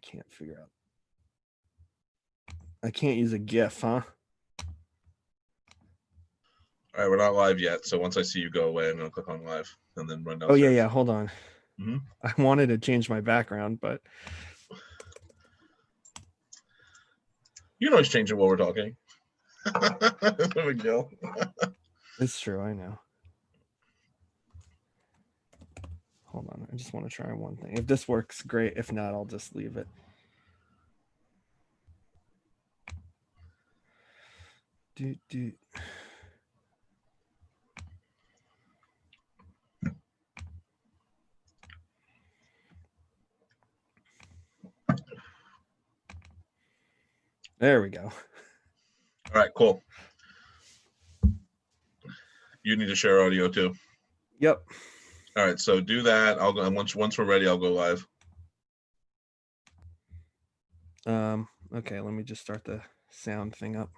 can't figure out. I can't use a GIF, huh? All right, we're not live yet. So once I see you go away, I'm going to click on live and then run downstairs. Oh, yeah. Hold on. Mm-hmm. I wanted to change my background, but... You can always change it while we're talking. There we go. It's true. I know. Hold on. I just want to try one thing. If this works, great. If not, I'll just leave it. Do. There we go. All right, cool. You need to share audio too. Yep. All right, so do that. I'll go once we're ready. I'll go live. Okay, let me just start the sound thing up.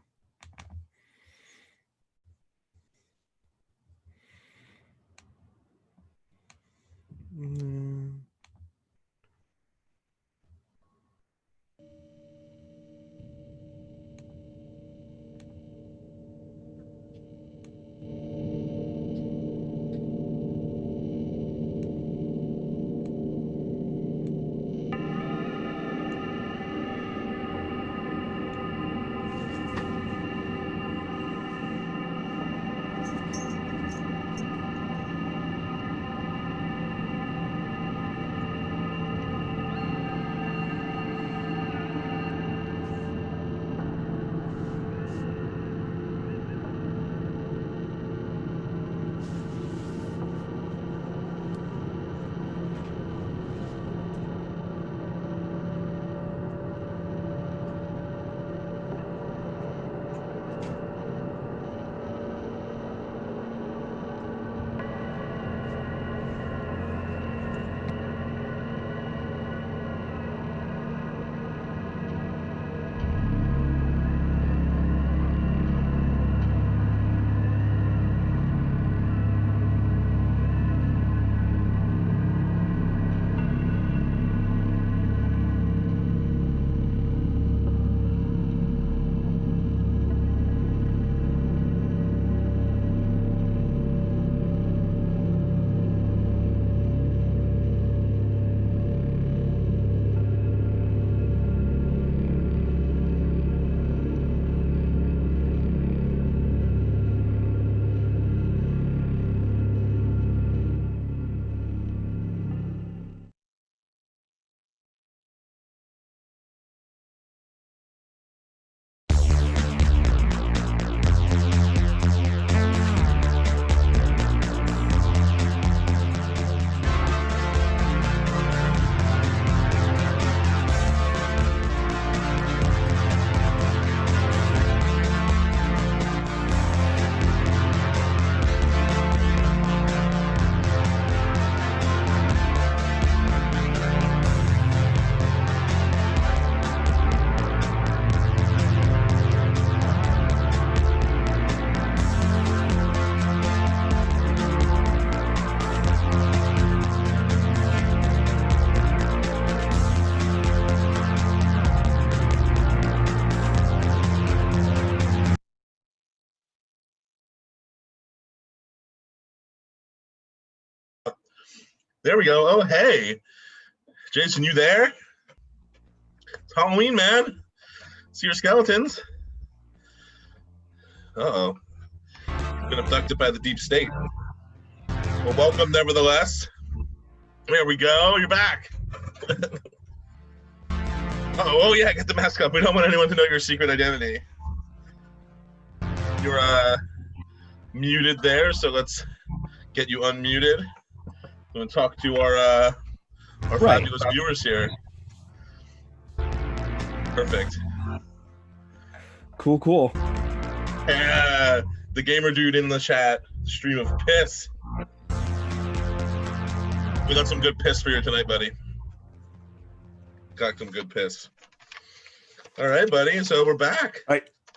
There we go. Oh, hey. Jason, you there? It's Halloween, man. See your skeletons. Uh-oh. Been abducted by the deep state. Well, welcome nevertheless. There we go. You're back. Oh, yeah, get the mask up. We don't want anyone to know your secret identity. You're muted there, so let's get you unmuted. I'm going to talk to our fabulous viewers here. Perfect. Cool. The gamer dude in the chat, stream of piss. We got some good piss for you tonight, buddy. Got some good piss. All right, buddy. So we're back.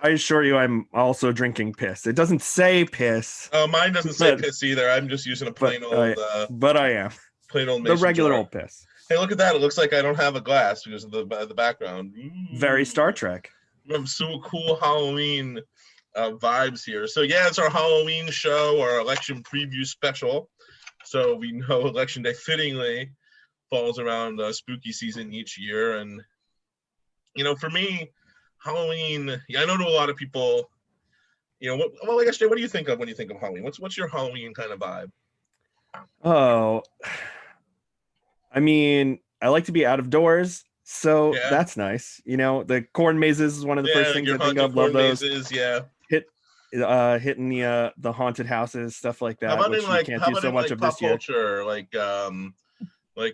I assure you, I'm also drinking piss. It doesn't say piss. Oh, mine doesn't say piss either. I'm just using a plain old. But I am plain old. The regular old piss. Hey, look at that. It looks like I don't have a glass because of the background. Very Star Ooh. Trek. We have some cool Halloween vibes here. So yeah, it's our Halloween show, our election preview special. So we know Election Day fittingly falls around spooky season each year. And, for me, Halloween, I know to a lot of people, well, I guess, Jay, what do you think of when you think of Halloween? What's your Halloween kind of vibe? Oh, I mean, I like to be out of doors, so Yeah. that's nice. The corn mazes is one of the Yeah, first like things your I think haunted of. Love corn those. mazes, yeah. Hitting the haunted houses, stuff like How that, about in which we like can't how do about so in much like of pop this year. culture? Like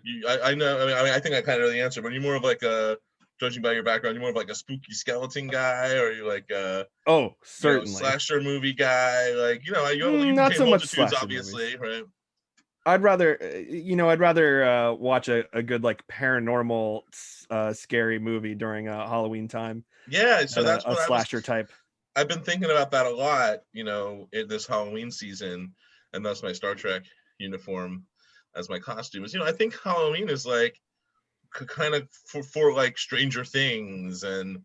you I know I think I kind of know the answer, but you're more of like a judging by your background, you're more of like a spooky skeleton guy, or you like a Oh, certainly. slasher movie guy, like you can Not paint so much multitudes, slasher movies. obviously, right? I'd rather watch a good like paranormal scary movie during a Halloween time Yeah, so than that's a what slasher type. I've been thinking about that a lot, in this Halloween season, and that's my Star Trek uniform as my costume. Is I think Halloween is like kind of for like Stranger Things, and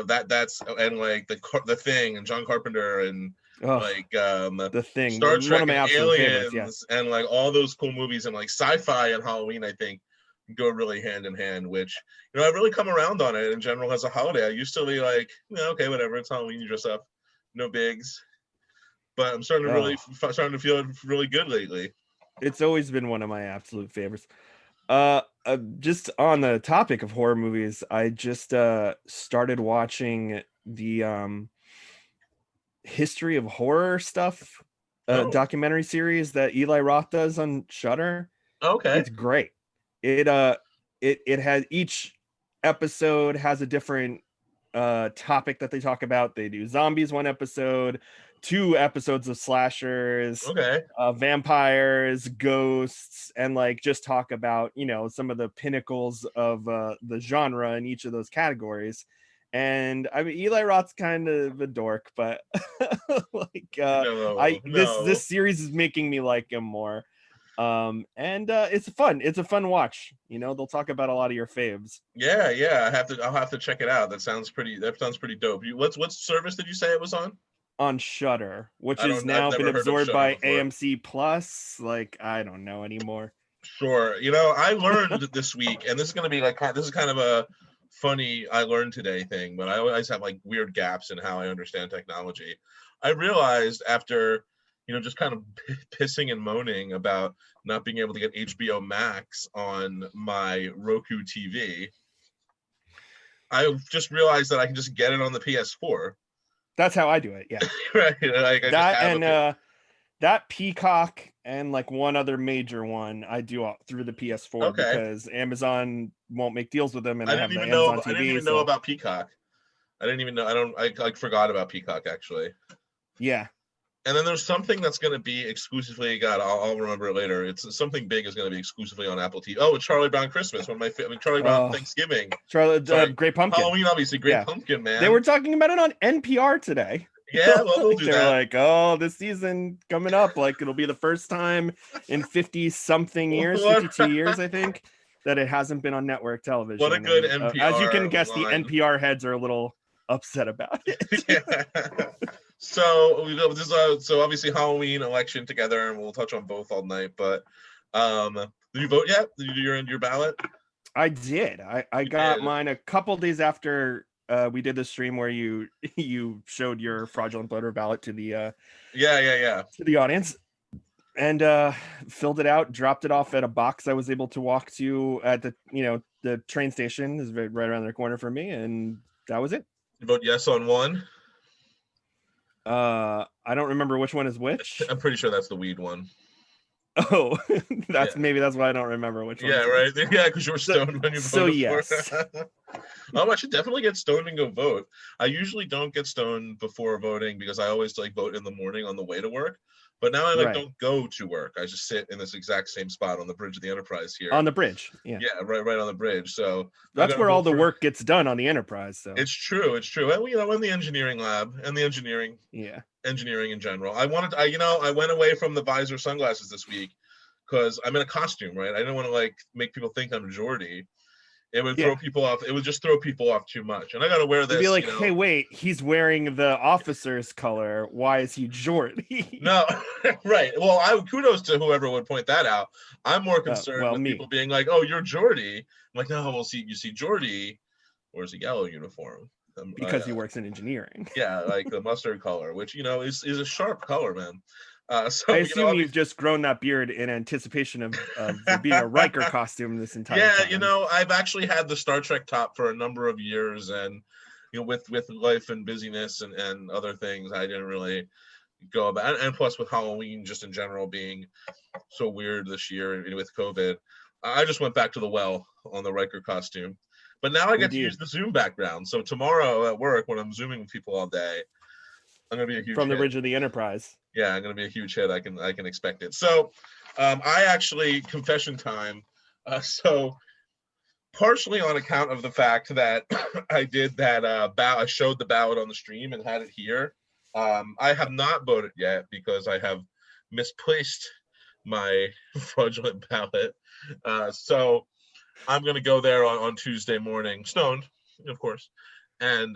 that's and like the Thing and John Carpenter, and Oh, like The Thing, Star one Trek of my and absolute favorites. Yeah. Aliens, and like all those cool movies, and like sci-fi and Halloween, I think go really hand in hand, which I've really come around on it in general as a holiday. I used to be like, okay, whatever, it's Halloween, you dress up, no bigs. But I'm Oh, starting to feel really good lately. it's always been one of my absolute favorites. Just on the topic of horror movies, I just started watching the history of horror stuff Oh, documentary series that Eli Roth does on Shudder. okay. It's great. It has each episode has a different topic that they talk about. They do zombies one episode, 2 episodes of slashers, Okay. vampires, ghosts, and like just talk about some of the pinnacles of the genre in each of those categories. And I mean, Eli Roth's kind of a dork, but like No, I this no. this series is making me like him more. And it's a fun watch. They'll talk about a lot of your faves. Yeah, yeah. I'll have to check it out. That sounds pretty dope. What service did you say it was on? On Shutter, which has I've now been never heard of absorbed Shutter by before. AMC Plus. Like, I don't know anymore. Sure. I learned this week, and this is gonna be like this is kind of a funny I learned today thing, but I always have like weird gaps in how I understand technology. I realized after, just kind of pissing and moaning about not being able to get HBO Max on my Roku TV, I just realized that I can just get it on the PS4. That's how I do it. Yeah. Right. Like I just That have a and that Peacock and like one other major one I do through the PS4 okay. because Amazon won't make deals with them, and I I didn't have the even know Amazon I didn't TV. even know So about Peacock. I didn't even know. I like forgot about Peacock actually. yeah. And then there's something that's going to be exclusively. God, I'll remember it later. It's something big is going to be exclusively on Apple TV. Oh, it's Charlie Brown Christmas. One of my Charlie Brown Oh, Thanksgiving. Charlotte, Sorry, Great Pumpkin. Halloween. Obviously, Great Yeah, Pumpkin, they man. were talking about it on NPR today. Yeah, well, they'll Like do they're that. like, oh, this season coming up, like it'll be the first time in 50 something years, What 52 years, I think, that it hasn't been on network what a television. good And as you NPR can guess, the line. NPR heads are a little upset about it. Yeah. So we go. So obviously Halloween election together, and we'll touch on both all night. But did you vote yet? Did you do your ballot? I did. I You got did. mine a couple days after we did the stream where you showed your fraudulent voter ballot Yeah, yeah, yeah. to the audience. And filled it out, dropped it off at a box I was able to walk to at the train station is right around the corner for me, and that was it. You vote yes on one. I don't remember which one is which. I'm pretty sure that's the weed one. Oh, Yeah. maybe that's why I don't remember which one Yeah, is right. which. Yeah, because you were So, stoned when you so voted for yes. it. I should definitely get stoned and go vote. I usually don't get stoned before voting because I always like vote in the morning on the way to work. But now I like Right. don't go to work. I just sit in this exact same spot on the bridge of the Enterprise here. On the bridge. Yeah. Yeah, right on the bridge. So I'm That's gonna where all vote the for. work gets done on the Enterprise, so. It's true. It's true. And in the engineering lab and the engineering Yeah. in general. I went away from the visor sunglasses this week because I'm in a costume, right? I didn't want to like make people think I'm Jordy. It would Yeah. throw people off. It would just throw people off too much. And I got to wear You'd be this, like, hey, wait, he's wearing the officer's color. Why is he Jordy? No, right. Well, kudos to whoever would point that out. I'm more concerned Well, with me. people being like, "Oh, you're Jordy." I'm like, "No, well, you see Jordy wears a yellow uniform." Because he works in engineering. Yeah, like the mustard color, which is a sharp color, man. I So assume you've just grown that beard in anticipation of there being a Riker costume this entire yeah, time. I've actually had the Star Trek top for a number of years, and with life and busyness and other things, I didn't really go about. And plus, with Halloween just in general being so weird this year with COVID, I just went back to the well on the Riker costume. But now I get to use the Zoom background. So tomorrow at work, when I'm Zooming with people all day, I'm gonna be a huge from the hit. Bridge of the Enterprise. Yeah, I'm gonna be a huge hit. I can expect it. So, I actually confession time. So partially on account of the fact that I did that I showed the ballot on the stream and had it here. I have not voted yet because I have misplaced my fraudulent ballot. So I'm gonna go there on Tuesday morning, stoned, of course, and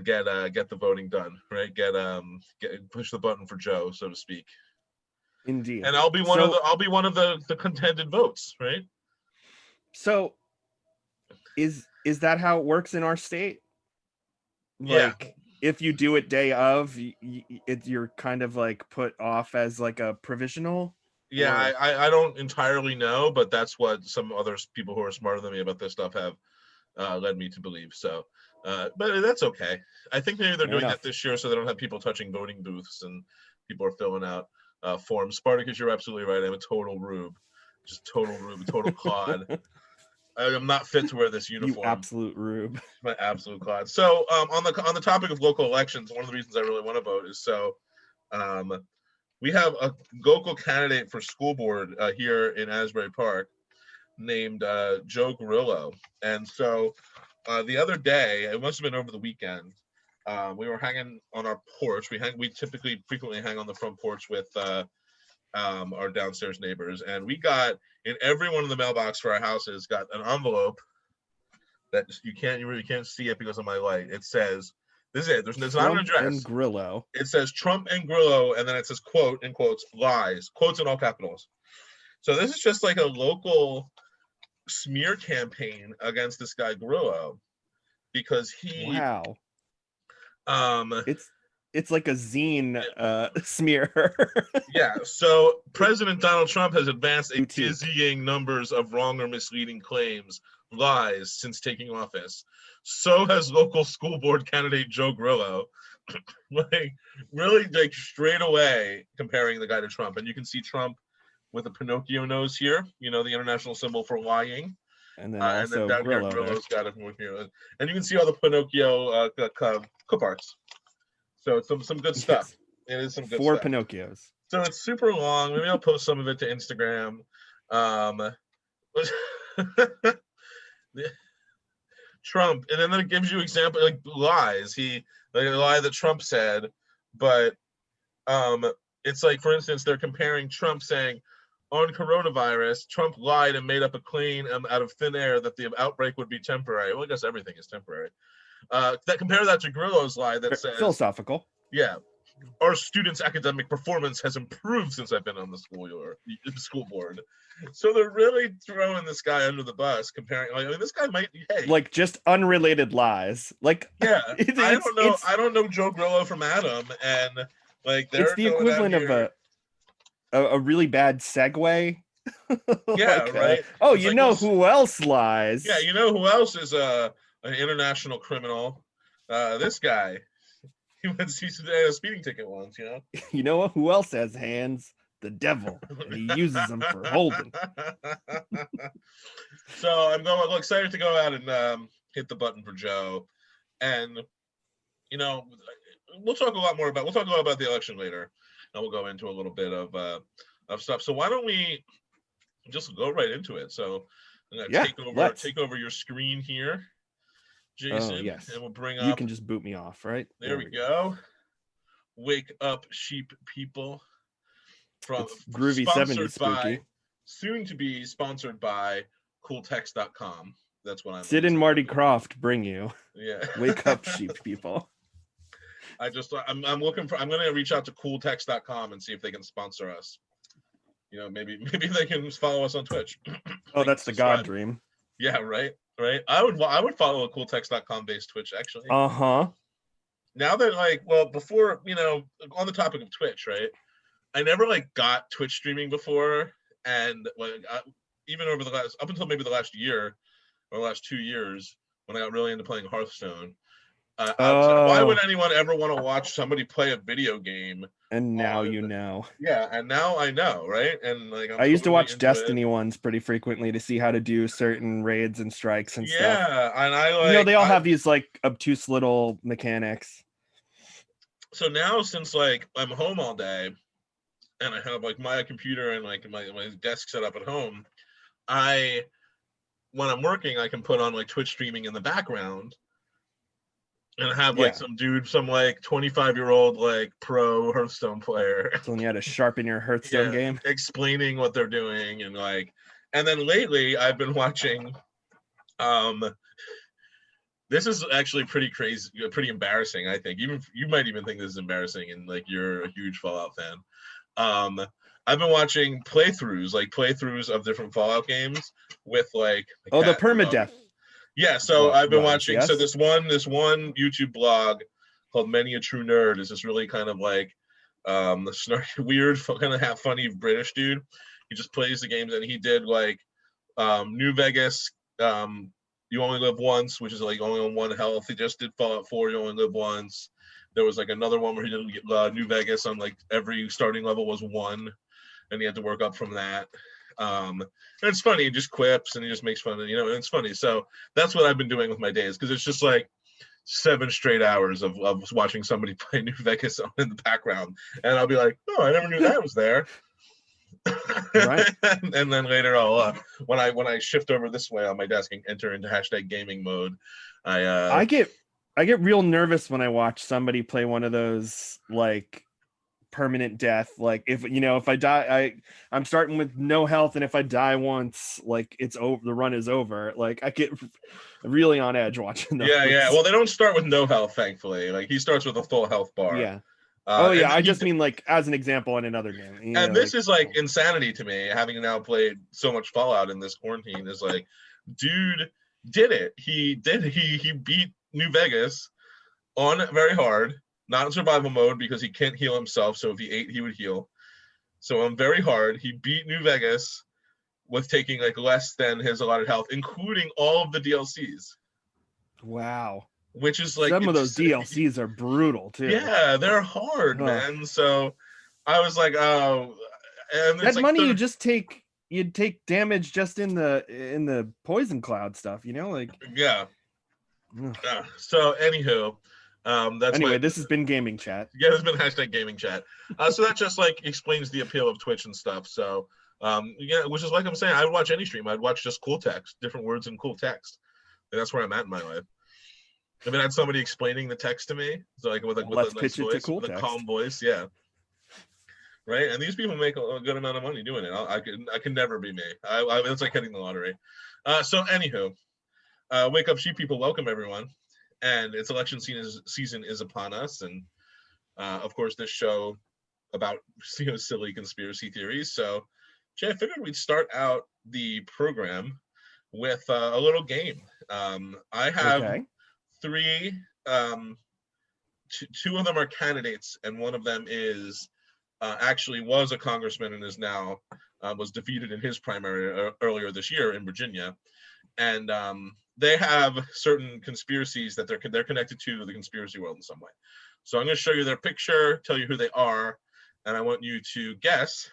get the voting done, right? Get push the button for Joe, so to speak. Indeed. And I'll be one of the contended votes, right? So is that how it works in our state? Like, yeah. If you do it day of, you're kind of like put off as like a provisional. Yeah, I don't entirely know, but that's what some other people who are smarter than me about this stuff have led me to believe. So, but that's okay. I think maybe they're doing that this year so they don't have people touching voting booths and people are filling out forms. Spartacus, you're absolutely right. I'm a total rube, just total rube, total clod. I'm not fit to wear this uniform. You absolute rube. My absolute clod. So, on the topic of local elections, one of the reasons I really want to vote is so. We have a local candidate for school board here in Asbury Park named Joe Grillo. And so the other day, it must have been over the weekend, we were hanging on our porch. We typically frequently hang on the front porch with our downstairs neighbors. And we got in every one of the mailbox for our houses got an envelope that you really can't see it because of my light. It says, this is it. There's not an address. And Grillo. It says Trump and Grillo, and then it says quote in quotes lies, quotes in all capitals. So this is just like a local smear campaign against this guy Grillo because he it's like a zine smear. Yeah, so President Donald Trump has advanced a dizzying numbers of wrong or misleading claims, lies since taking office. So has local school board candidate Joe Grillo. Like really like straight away comparing the guy to Trump. And you can see Trump with a Pinocchio nose here, the international symbol for lying. And then also down Grillo here, Grillo's got it with here. And you can see all the Pinocchio clip arts. So it's some good stuff. It is some good stuff. 4 Pinocchios. So it's super long. Maybe I'll post some of it to Instagram. Trump, and then it gives you example like lies. Like a lie that Trump said, but it's like, for instance, they're comparing Trump saying on coronavirus, Trump lied and made up a claim out of thin air that the outbreak would be temporary. Well, I guess everything is temporary. Compare that to Grillo's lie that says philosophical. Yeah, our students' academic performance has improved since I've been on the school board. So they're really throwing this guy under the bus, comparing. Like, I mean, this guy might like just unrelated lies. Like yeah, I don't know Joe Grillo from Adam, and like it's the equivalent of a really bad segue. Yeah, like, right. Who else lies? Yeah, you know who else is an international criminal? This guy. He's a speeding ticket once, You know who else has hands? The devil, and he uses them for holding. So I'm excited to go out and hit the button for Joe, and we'll talk a lot about the election later, and we'll go into a little bit of stuff. So why don't we just go right into it? So I'm gonna take over your screen here, Jason. Oh, yes. And we'll bring up. You can just boot me off, right? There we go. Wake up, sheep people. from It's groovy 70s spooky. soon to be sponsored by cooltext.com. That's what I'm Sid and Marty Krofft bring you. Yeah. Wake up, sheep people. I'm looking for, I'm going to reach out to cooltext.com and see if they can sponsor us. You know, maybe they can follow us on Twitch. Oh, that's the god dream. Yeah, right. I would follow a cooltext.com based Twitch, actually. Uh-huh. Now that, like, well, before, you know, on the topic of Twitch, right? I never like got Twitch streaming before, and like even over the last, up until maybe the last year or the last 2 years, when I got really into playing Hearthstone, I was like, why would anyone ever want to watch somebody play a video game? And now you know. Yeah, and now I know, right? And like I used to watch Destiny ones pretty frequently to see how to do certain raids and strikes and stuff. Yeah, and I like, you know, they all have these like obtuse little mechanics. So now, since like I'm home all day and I have like my computer and like my desk set up at home, when I'm working, I can put on like Twitch streaming in the background and have like some like 25-year-old like pro Hearthstone player telling you how to sharpen your Hearthstone game, explaining what they're doing. And like, and then lately I've been watching this is actually pretty crazy, pretty embarrassing, I think. Even you might even think this is embarrassing, and like you're a huge Fallout fan. I've been watching playthroughs of different Fallout games with like the permadeath. Yeah, so I've been watching. Yes. So this one YouTube blog called Many a True Nerd is this really kind of like snarky, weird, kind of half funny British dude. He just plays the games, and he did like New Vegas. You only live once, which is like only on 1 health. He just did Fallout 4. You only live once. There was like another one where he did New Vegas on like every starting level was 1, and he had to work up from that. And it's funny. He just quips and he just makes fun of, you know, and it's funny. So that's what I've been doing with my days, because it's just like 7 straight hours of watching somebody play New Vegas in the background, and I'll be like, oh, I never knew that was there. Right. And then later I'll when I shift over this way on my desk and enter into #gaming mode, I get real nervous when I watch somebody play one of those like permanent death. Like if I die, I'm starting with no health, and if I die once, like it's over, the run is over. Like I get really on edge watching those. Yeah. Well, they don't start with no health, thankfully. Like he starts with a full health bar. Yeah. I just mean like as an example in another game. And this is like insanity to me, having now played so much Fallout in this quarantine. Is like, dude did it. He beat New Vegas on very hard, not in survival mode because he can't heal himself. So if he ate, he would heal. So on very hard, he beat New Vegas with taking like less than his allotted health, including all of the DLCs. Wow. Which is like some of those DLCs are brutal too. Yeah, they're hard, man. So I was like, oh, and that like money you'd take damage just in the poison cloud stuff, you know, like yeah. So anywho, this has been gaming chat. Yeah, there's been #gaming chat. So that just like explains the appeal of Twitch and stuff. So yeah, which is like I'm saying, I would watch any stream. I'd watch just cool text, different words in cool text. And that's where I'm at in my life. I mean, I had somebody explaining the text to me, so like with a nice voice, with a calm voice, yeah. Right, and these people make a good amount of money doing it. I can never be me. It's like hitting the lottery. So anywho, wake up, sheep people! Welcome everyone, and it's election season is upon us, and of course this show about silly conspiracy theories. So, Jay, I figured we'd start out the program with a little game. I have 3. 2 of them are candidates, and one of them is actually was a congressman and is now was defeated in his primary earlier this year in Virginia, and they have certain conspiracies that they're connected to the conspiracy world in some way. So I'm going to show you their picture, tell you who they are, and I want you to guess,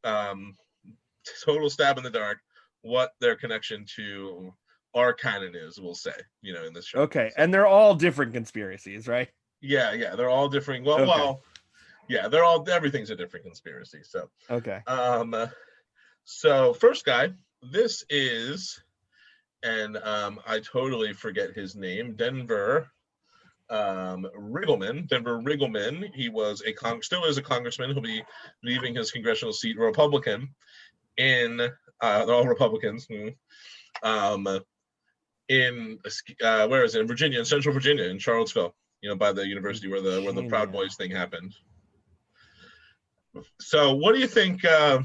total stab in the dark, what their connection to our canon is, we'll say, in this show. Okay, so, and they're all different conspiracies, right? Yeah, they're all different. Everything's a different conspiracy. So okay. So first guy, this is, and I totally forget his name, Denver. Riggleman, Denver Riggleman. He was still is a congressman. He'll be leaving his congressional seat, Republican, in they're all Republicans. In where is it? In Virginia, in Central Virginia, in Charlottesville. By the university where the Proud Boys thing happened. So, what do you think? What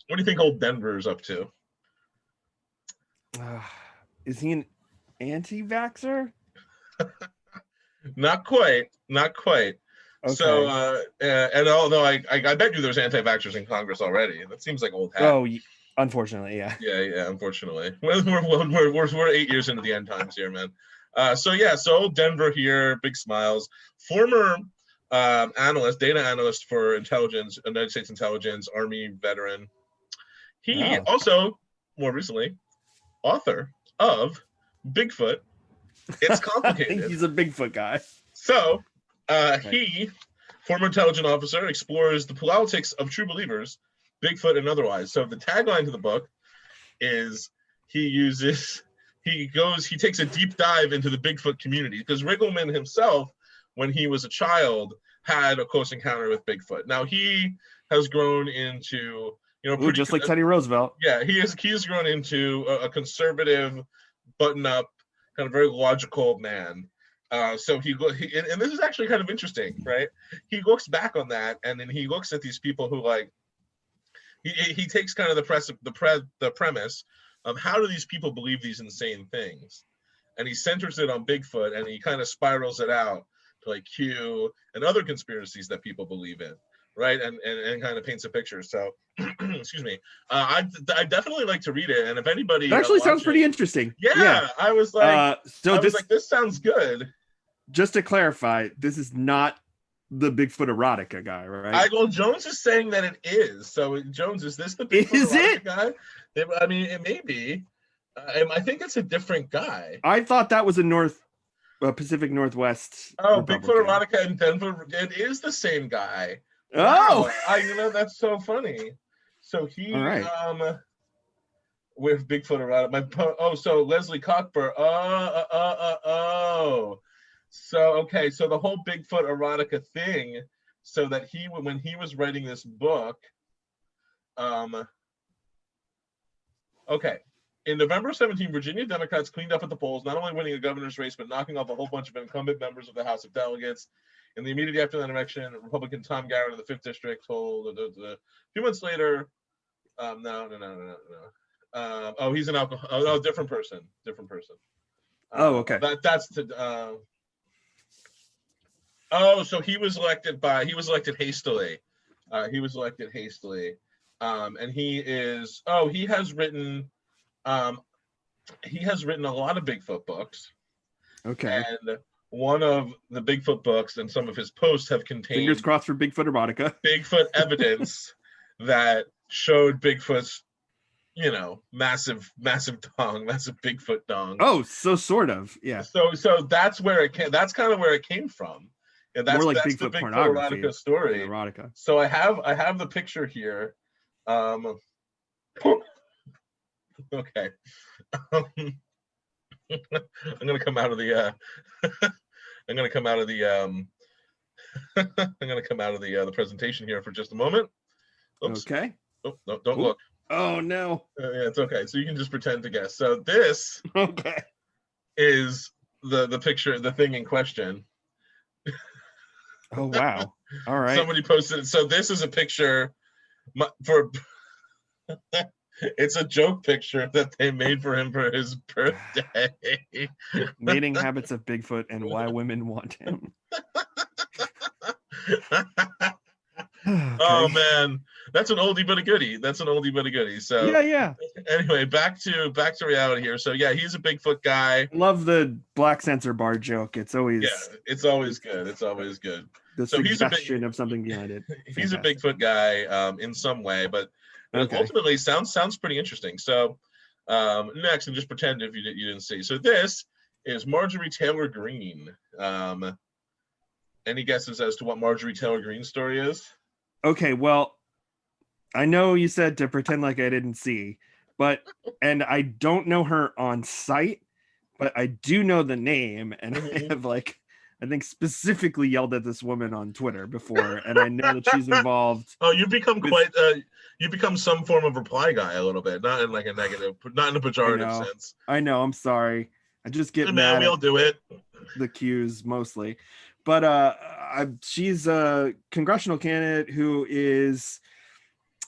do you think old Denver's up to? Is he an anti-vaxxer? Not quite. Okay. So, and although I bet you there's anti-vaxxers in Congress already. That seems like old hat. Oh, unfortunately, yeah. Yeah. Unfortunately, we're 8 years into the end times here, man. So Denver here, big smiles. Former data analyst for intelligence, United States intelligence, Army veteran. He also, more recently, author of Bigfoot. It's complicated. I think he's a Bigfoot guy. So, he, former intelligence officer, explores the politics of true believers, Bigfoot and otherwise. So the tagline to the book is he takes a deep dive into the Bigfoot community, because Riggleman himself, when he was a child, had a close encounter with Bigfoot. Now he has grown into, just like Teddy Roosevelt. Yeah, he's grown into a conservative, button-up, kind of very logical man. So and this is actually kind of interesting, right? He looks back on that, and then he looks at these people who he takes kind of the premise of how do these people believe these insane things, and he centers it on Bigfoot, and he kind of spirals it out to like Q and other conspiracies that people believe in, right? And kind of paints a picture. So, excuse me, I definitely like to read it, and if anybody it actually sounds pretty interesting. Yeah, I was like, this sounds good. Just to clarify, this is not the Bigfoot erotica guy, right? Well, Jones is saying that it is. So, Jones, is this the Bigfoot erotica guy? I mean, it may be. I think it's a different guy. I thought that was a Pacific Northwest. Oh, Bigfoot erotica in Denver. It is the same guy. Oh, wow. That's so funny. So he, with Bigfoot erotica. So Leslie Cockburn. So, okay, so the whole Bigfoot erotica thing, so that when he was writing this book, okay, in November 17, Virginia Democrats cleaned up at the polls, not only winning a governor's race, but knocking off a whole bunch of incumbent members of the House of Delegates. In the immediate after that election, Republican Tom Garrett of the 5th District told a few months later, no. He's an alcohol. Oh, no, different person. Okay. That's to. So he was elected hastily. And he has written a lot of Bigfoot books. Okay. And one of the Bigfoot books and some of his posts have contained, fingers crossed for Bigfoot erotica, Bigfoot evidence that showed Bigfoot's, massive dong, massive Bigfoot dong. Oh, so sort of, yeah. So that's where it came. That's kind of where it came from. And that's more like that's Bigfoot the Bigfoot pornography erotica story. Erotica. So I have the picture here. Okay. I'm gonna come out of the the presentation here for just a moment. Oops. Okay. Oh, no, don't look. Oh no. Yeah, it's okay. So you can just pretend to guess. So this is the picture, the thing in question. Oh wow. All right. Somebody posted it. So this is a picture for it's a joke picture that they made for him for his birthday. Mating habits of Bigfoot and why women want him. Okay. Oh man, that's an oldie but a goodie. So yeah. Anyway, back to reality here. So yeah, he's a Bigfoot guy. Love the black censor bar joke. It's always good. The suggestion of something behind it. He's a Bigfoot guy in some way, but ultimately sounds pretty interesting. So next, and just pretend if you didn't see. So this is Marjorie Taylor Greene. Any guesses as to what Marjorie Taylor Greene's story is? Okay, well, I know you said to pretend like I didn't see, and I don't know her on sight, but I do know the name, and I have I think specifically yelled at this woman on Twitter before, and I know that she's involved. Oh, you've become with, quite you become some form of reply guy a little bit, not in like a negative, not in a pejorative sense. I know. I'm sorry. I just get Hey, mad man, we all do it. the cues mostly, but she's a congressional candidate who is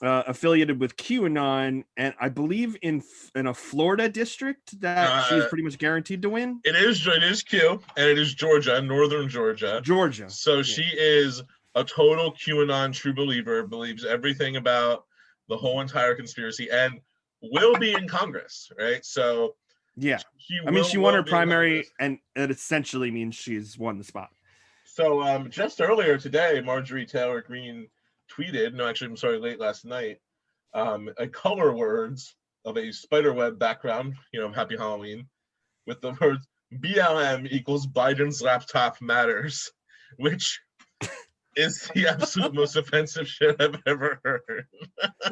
affiliated with QAnon, and I believe in a Florida district that she's pretty much guaranteed to win. It is Q, and it is Georgia, northern Georgia. So she is a total QAnon true believer, believes everything about the whole entire conspiracy, and will be in Congress, right? So yeah, she won her primary, and it essentially means she's won the spot. So just earlier today, Marjorie Taylor Greene tweeted, late last night, a color words of a spiderweb background, Happy Halloween, with the words BLM equals Biden's laptop matters, which is the absolute most offensive shit I've ever heard.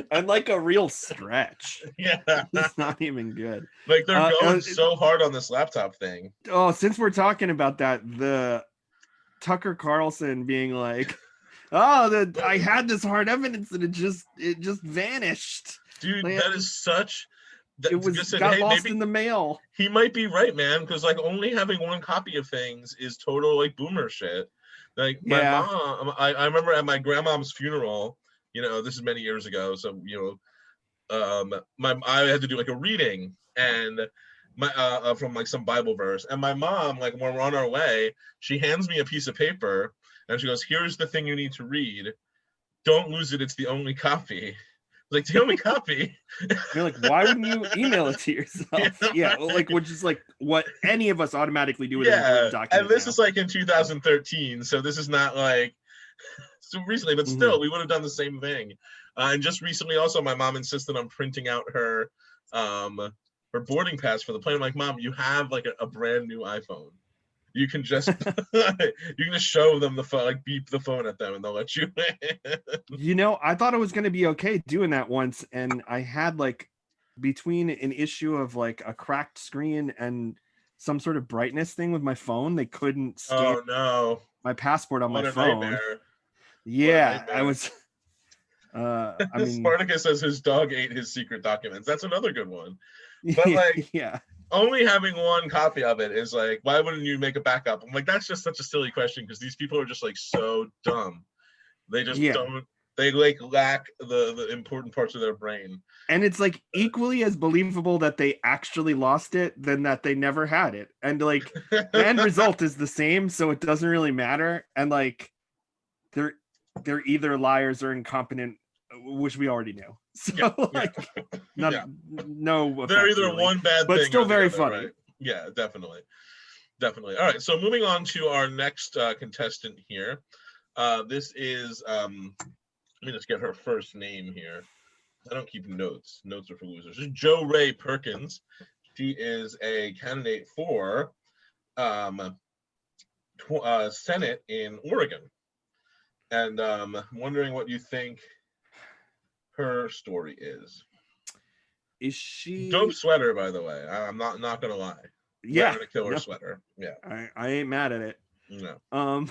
And like a real stretch. Yeah. It's not even good. Like they're going so hard on this laptop thing. Oh, since we're talking about that, the Tucker Carlson being like, I had this hard evidence and it just vanished. Dude, like, that is such... got lost in the mail. He might be right, man, because like only having one copy of things is total like boomer shit. Like my mom, I remember at my grandmom's funeral, this is many years ago, so I had to do like a reading and from like some Bible verse, and my mom, like when we're on our way, she hands me a piece of paper and she goes, "Here's the thing you need to read. Don't lose it. It's the only copy." Like, the only copy. You're like, why wouldn't you email it to yourself? Yeah, like, which is like what any of us automatically do with an important document. And this is like in 2013, so this is not like so recently, but still, we would have done the same thing. And just recently, also, my mom insisted on printing out her boarding pass for the plane. I'm like, Mom, you have like a brand new iPhone. You can just show them the phone, like beep the phone at them, and they'll let you in. I thought it was going to be okay doing that once, and I had like between an issue of like a cracked screen and some sort of brightness thing with my phone, they couldn't scan my passport on my phone. Nightmare. Yeah, I was. Spartacus says his dog ate his secret documents. That's another good one. But like, only having one copy of it is like, why wouldn't you make a backup? I'm like, that's just such a silly question because these people are just like so dumb. They just don't. They like lack the important parts of their brain. And it's like equally as believable that they actually lost it than that they never had it. And like the end result is the same, so it doesn't really matter. And like they're either liars or incompetent, which we already knew. So no. They're either really. One bad but thing, still very funny. Right? Yeah, definitely. All right, so moving on to our next contestant here. This is let me just get her first name here. I don't keep notes. Notes are for losers. This is Jo Rae Perkins. She is a candidate for Senate in Oregon, and I'm wondering what you think her story is. Is she dope sweater, by the way? I'm not gonna lie. Yeah, a killer sweater. Yeah, I ain't mad at it. No.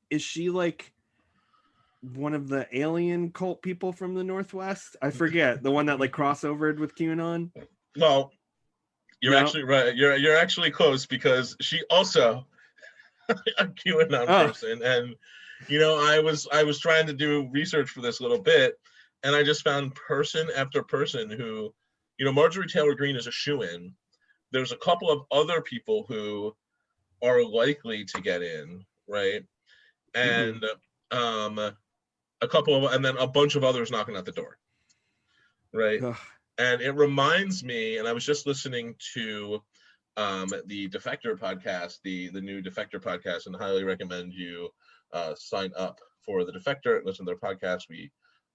Is she like one of the alien cult people from the Northwest? I forget the one that like crossovered with QAnon. Well, you're actually right. You're actually close because she also a QAnon person, and I was trying to do research for this little bit. And I just found person after person who, Marjorie Taylor Greene is a shoo-in. There's a couple of other people who are likely to get in, right? And a couple of, and then a bunch of others knocking at the door, right? Ugh. And it reminds me, and I was just listening to the Defector podcast, the new Defector podcast, and highly recommend you sign up for the Defector, listen to their podcast.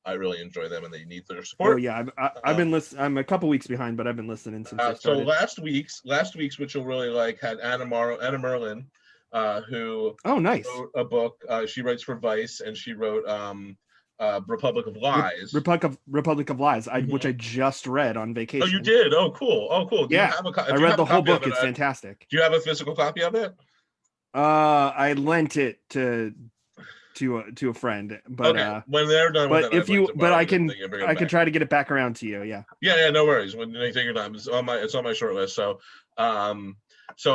I really enjoy them, and they need their support. Oh yeah, I've been listening. I'm a couple weeks behind, but I've been listening since I started. So last week's, which you'll really like, had Anna Merlin, who nice wrote a book. She writes for Vice, and she wrote Republic of Lies. Republic of Lies, which I just read on vacation. Oh, you did? Oh, cool. Do I read the whole book. It's fantastic. Do you have a physical copy of it? I lent it to a friend, Okay, when they're done with but it, if I'd like you to but borrow it and then bring it I can back. try to get it back around to you. Yeah. Yeah, no worries. When you take your time, it's on my short list. So I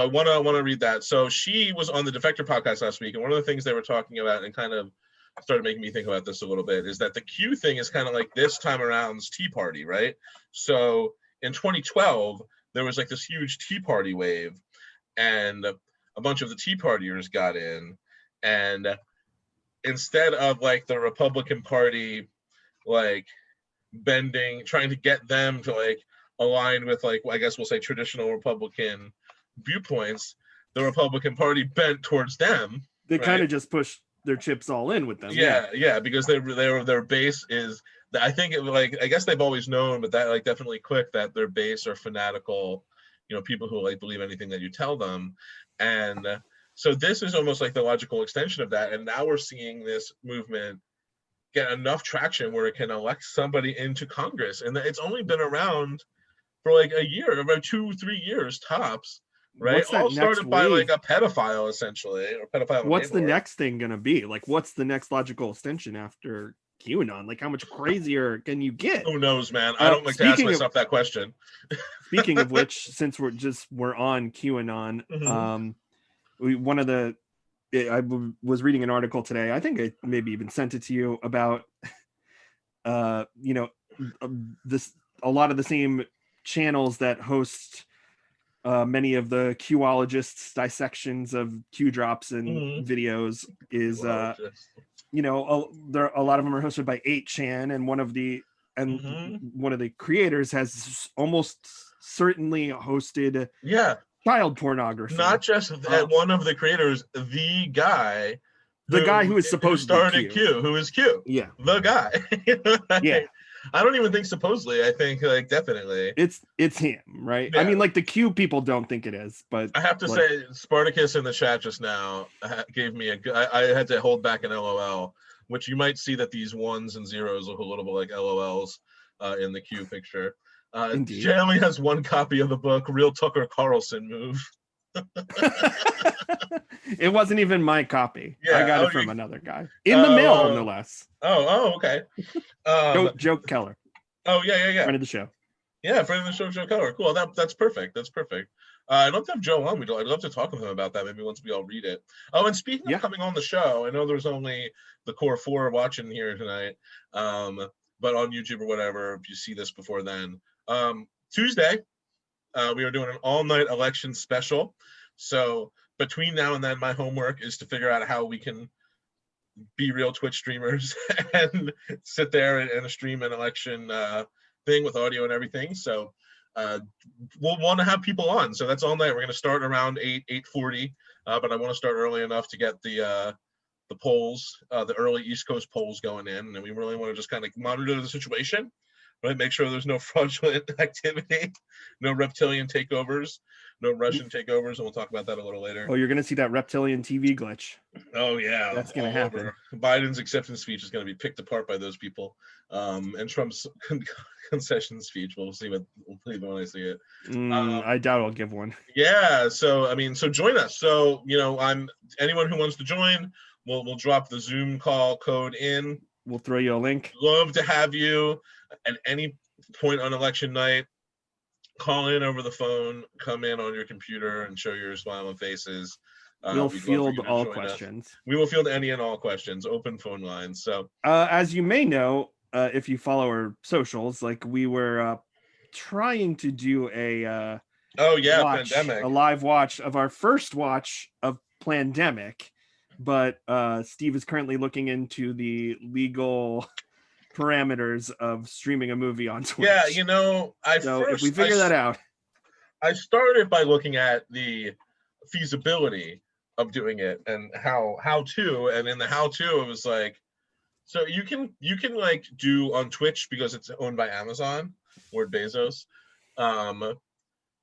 wanna read that. So she was on the Defector podcast last week, and one of the things they were talking about and kind of started making me think about this a little bit is that the Q thing is kind of like this time around's Tea Party, right? So in 2012, there was like this huge Tea Party wave, and a bunch of the Tea Partiers got in, and instead of like the Republican Party, like trying to get them to like align with like I guess we'll say traditional Republican viewpoints, the Republican Party bent towards them. They kind Right? of just push their chips all in with them. Yeah. Yeah, because their base is. I think like I guess they've always known, but that like definitely clicked that their base are fanatical, people who like believe anything that you tell them, and so this is almost like the logical extension of that. And now we're seeing this movement get enough traction where it can elect somebody into Congress, and it's only been around for like a year, about 2-3 years tops, right? What's that All next started by like wave? a pedophile, essentially, or pedophile What's the enabler. next thing gonna be? Like, what's the next logical extension after QAnon? Like, how much crazier can you get? Who knows, man? I don't like to ask myself that question. Speaking of which, since we're on QAnon, Mm-hmm. one of the was reading an article today. I think I maybe even sent it to you about you know this a lot of the same channels that host many of the Qologists dissections of Q drops and Mm-hmm. videos is Well, just, there a lot of them are hosted by 8chan, and mm-hmm. one of the creators has almost certainly hosted Yeah, child not pornography. just one of the creators, the guy The guy who is who supposedly started Q. Q, who is Q, Yeah. the guy. Yeah. I don't even think supposedly. I think like definitely. It's him, right? I Yeah, mean, like the Q people don't think it is, but I have to like say, Spartacus in the chat just now gave me I had to hold back an LOL, which you might see that these ones and zeros look a little bit like LOLs in the Q picture. indeed. Jay only has one copy of the book, Real Tucker Carlson Move. It wasn't even my copy. I Yeah. got Oh, it from another guy in the mail, no oh, less. okay. Um, Joe Keller, oh yeah. friend of the show. Yeah, friend of the show, Joe Keller. Cool. That's perfect. That's perfect. I'd love to have Joe on. I'd love to talk with him about that. Maybe once we all read it. Oh, and speaking of Yeah. coming on the show, I know there's only the core four watching here tonight, but on YouTube or whatever, if you see this before then, Tuesday, we are doing an all-night election special. So between now and then, my homework is to figure out how we can be real Twitch streamers and sit there and stream an election thing with audio and everything. So we'll want to have people on. So that's all night. We're going to start around 8:40, but I want to start early enough to get the polls, the early East Coast polls going in, and we really want to just kind of monitor the situation, right? Make sure there's no fraudulent activity, no reptilian takeovers, no Russian takeovers, and we'll talk about that a little later. Oh, you're gonna see that reptilian TV glitch. Oh yeah, That's gonna all happen. over. Biden's acceptance speech is going to be picked apart by those people, and Trump's concession speech. We'll see when I see it. I doubt I'll give one. Yeah, so I mean, so join us. So I'm anyone who wants to join. We'll drop the Zoom call code in. We'll throw you a link. Love to have you at any point on election night. Call in over the phone, come in on your computer, and show your smiling faces. We'll We'd love for field you to all join us. questions. We will field any and all questions, open phone lines. So, as you may know, if you follow our socials, like we were trying to do a pandemic. a live watch of our first watch of Plandemic, but Steve is currently looking into the legal parameters of streaming a movie on Twitch. Yeah, if we figure that out, I started by looking at the feasibility of doing it and how to, and in the how to, it was like, so you can like do on Twitch because it's owned by Amazon, Lord Bezos.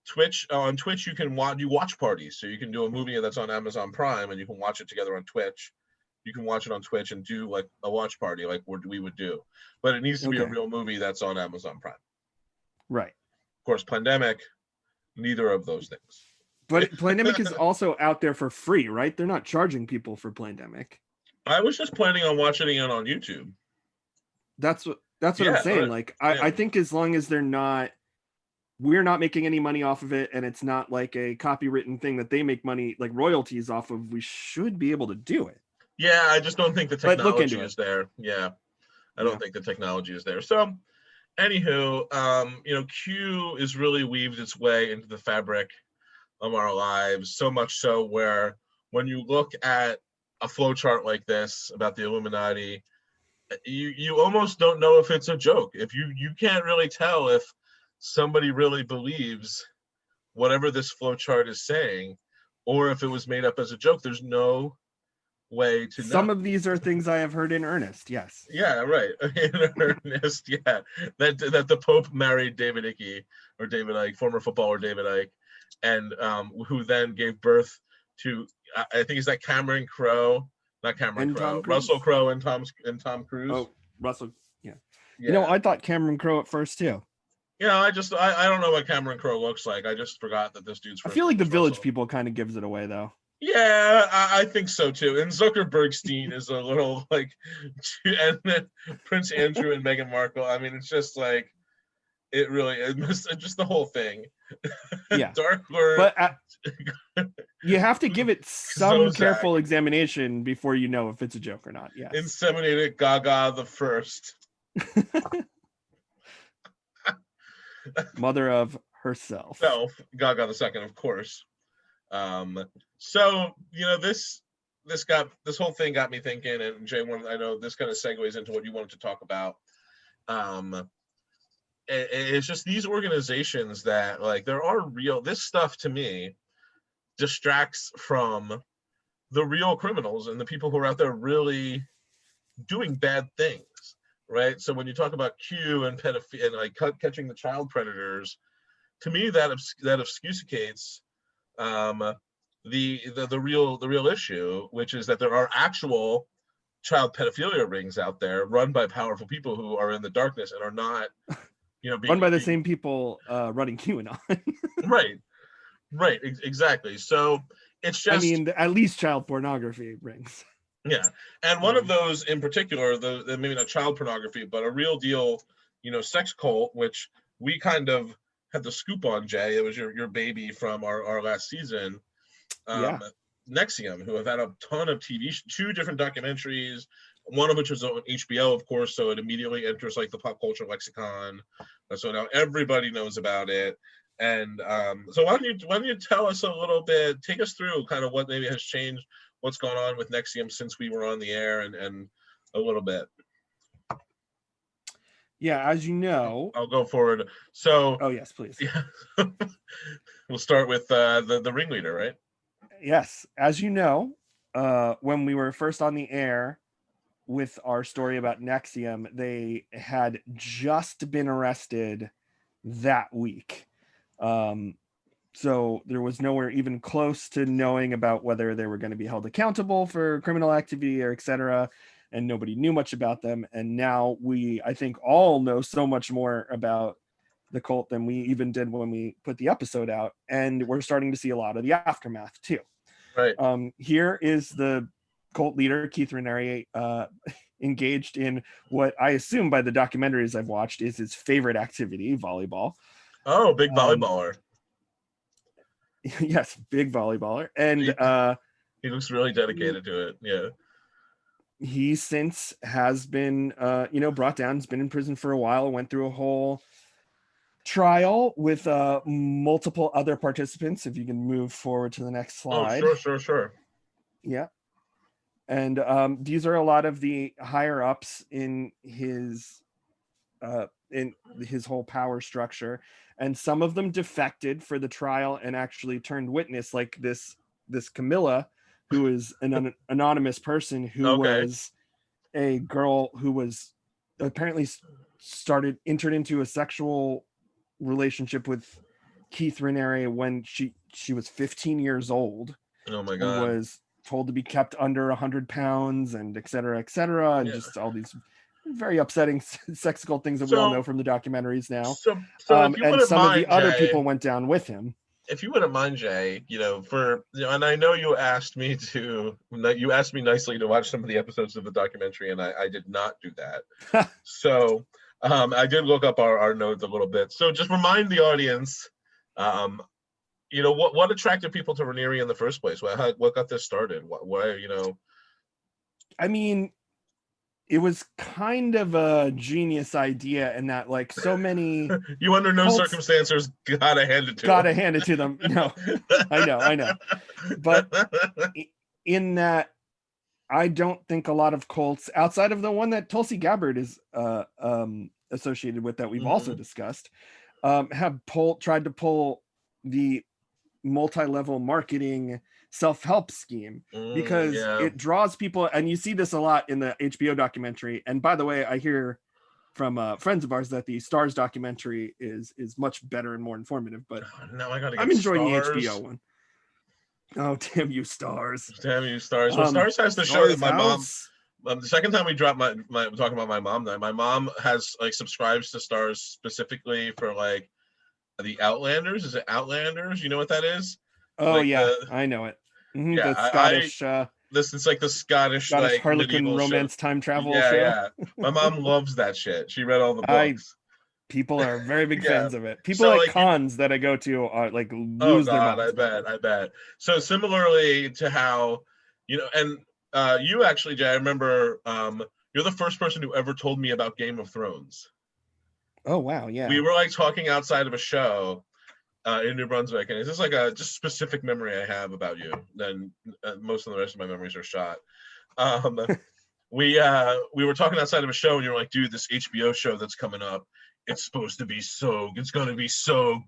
Twitch on Twitch you can watch parties, so you can do a movie that's on Amazon Prime and you can watch it together on Twitch. You can watch it on Twitch and do like a watch party like we would do, but it needs to be a real movie that's on Amazon Prime. Right. Of course, Pandemic, neither of those things. But Plandemic is also out there for free, right? They're not charging people for Plandemic. I was just planning on watching it on YouTube. That's what I'm Yeah, saying. right. Like, Yeah. I think as long as we're not making any money off of it, and it's not like a copywritten thing that they make money, like royalties off of, we should be able to do it. Yeah, I just don't think the But look into technology is it. there. Yeah, I Yeah. don't think the technology is there. So, anywho, Q is really weaved its way into the fabric of our lives, so much so where when you look at a flowchart like this about the Illuminati, you almost don't know if it's a joke. If you can't really tell if somebody really believes whatever this flowchart is saying, or if it was made up as a joke. There's no way to know. Some of these are things I have heard in earnest. Yes. Yeah, right. In earnest, yeah. That the Pope married David Icke, or David Icke, former footballer David Icke, and who then gave birth to I think is that Cameron Crowe, not Cameron And Tom Crowe, Cruise? Russell Crowe and Tom Cruise. Oh, Russell. Yeah. Yeah. I thought Cameron Crowe at first too. I don't know what Cameron Crowe looks like. I just forgot that this dude's I first feel like name the is Village Russell. People kind of gives it away though. Yeah, I think so too. And Zuckerbergstein is a little like, and then Prince Andrew and Meghan Markle. I mean, it's just like, it's just the whole thing. Yeah. Dark Lord. But you have to give it some Zozak. careful examination before you know if it's a joke or not. Yes. Inseminated Gaga the First. Mother of herself. Gaga the Second, of course. So this whole thing got me thinking, and Jay, I know this kind of segues into what you wanted to talk about. It's just these organizations that, like, there are real. This stuff to me distracts from the real criminals and the people who are out there really doing bad things, right? So when you talk about Q and pedophilia and like catching the child predators, to me that obfuscates the real issue, which is that there are actual child pedophilia rings out there run by powerful people who are in the darkness and are not, run by the same people running QAnon. Right, exactly. So it's just, I mean, at least child pornography rings. Yeah, and one of those in particular, the maybe not child pornography, but a real deal, sex cult, which we kind of had the scoop on, Jay. It was your baby from our last season. Yeah. NXIVM, who have had a ton of TV, 2 different documentaries, one of which was on HBO, of course, so it immediately enters like the pop culture lexicon. So now everybody knows about it. And so why don't you tell us a little bit, take us through kind of what maybe has changed, what's going on with NXIVM since we were on the air, and a little bit. Yeah, as you know. I'll go forward. So. Oh yes, please. Yeah. We'll start with the ringleader, right? Yes, as you know, when we were first on the air with our story about NXIVM, they had just been arrested that week. So there was nowhere even close to knowing about whether they were going to be held accountable for criminal activity or etc. And nobody knew much about them. And now we, I think, all know so much more about the cult than we even did when we put the episode out. And we're starting to see a lot of the aftermath too. Right. Here is the cult leader, Keith Raniere, engaged in what I assume by the documentaries I've watched is his favorite activity, volleyball. Oh, big volleyballer. Yes, big volleyballer. And he looks really dedicated to it. Yeah. He since has been brought down. He's been in prison for a while, went through a whole trial with multiple other participants. If you can move forward to the next slide. Oh, sure. Yeah. And these are a lot of the higher ups in his whole power structure, and some of them defected for the trial and actually turned witness, like this Camilla, who is an anonymous person who was a girl who was apparently entered into a sexual relationship with Keith Raniere when she was 15 years old. Oh my God. And was told to be kept under 100 pounds and et cetera, and just all these very upsetting sex cult things that we all know from the documentaries now. So if you and some mind, of the other Jay, people went down with him. if you wouldn't mind, Jay, and I know you asked me nicely to watch some of the episodes of the documentary, and I did not do that. So I did look up our notes a little bit. So just remind the audience, um, what attracted people to Raniere in the first place? What got this started? Why? I mean, it was kind of a genius idea in that, like, so many You under no cults circumstances gotta hand it to gotta them. hand it to them. No, I know. But in that, I don't think a lot of cults outside of the one that Tulsi Gabbard is associated with, that we've also discussed, have tried to pull the multi-level marketing self-help scheme, because Yeah. it draws people, and you see this a lot in the HBO documentary. And by the way, I hear from friends of ours that the Stars documentary is much better and more informative, but Now I gotta I'm get enjoying Stars. the HBO one. Oh, damn you, Stars. Damn you, Stars. Well, Stars has the show that my mom. The second time we dropped my talking about my mom, my mom has like subscribes to Stars specifically for like the Outlanders. Is it Outlanders? You know what that is? Oh Like yeah, I know it. Yeah, the Scottish this is like the Scottish like Harlequin romance show. time travel Yeah, show. yeah. My mom loves that shit. She read all the books. People are very big fans of it. People So, at like, cons that I go to are like Oh lose their God, minds. I bet. So similarly to how, and you actually, Jay, I remember you're the first person who ever told me about Game of Thrones. Oh wow, yeah. We were like talking outside of a show in New Brunswick, and it's just like a just specific memory I have about you. Then most of the rest of my memories are shot. We were talking outside of a show, and you were like, "Dude, this HBO show that's coming up, it's going to be so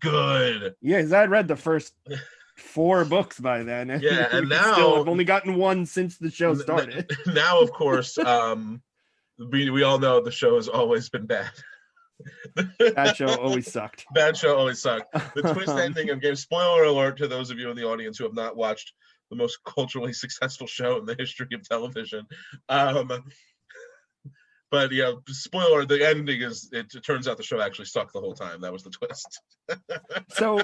good." Yeah, because I read the first 4 books by then, and yeah, and now still have only gotten one since the show started. Now, of course, we all know the show has always been bad. That show always sucked. Bad show always sucked. The twist ending of Game. Spoiler alert to those of you in the audience who have not watched the most culturally successful show in the history of television. But yeah, spoiler, the ending is it turns out the show actually sucked the whole time. That was the twist. So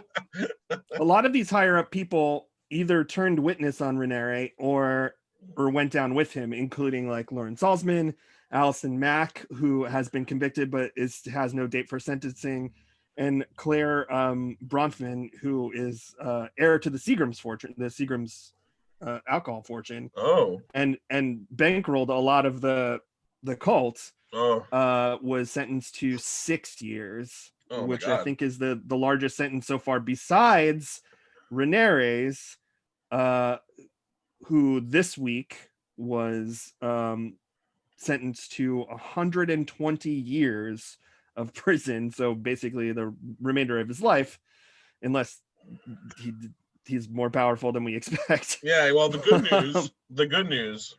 a lot of these higher up people either turned witness on Raniere or went down with him, including like Lauren Salzman, Allison Mack, who has been convicted but has no date for sentencing, and Claire Bronfman, who is heir to the Seagram's fortune, the Seagram's alcohol fortune. Oh, and bankrolled a lot of the cult. Was sentenced to 6 years, which I think is the largest sentence so far, besides Raniere's, who this week was sentenced to 120 years of prison. So basically the remainder of his life, unless he's more powerful than we expect. Yeah, well, the good news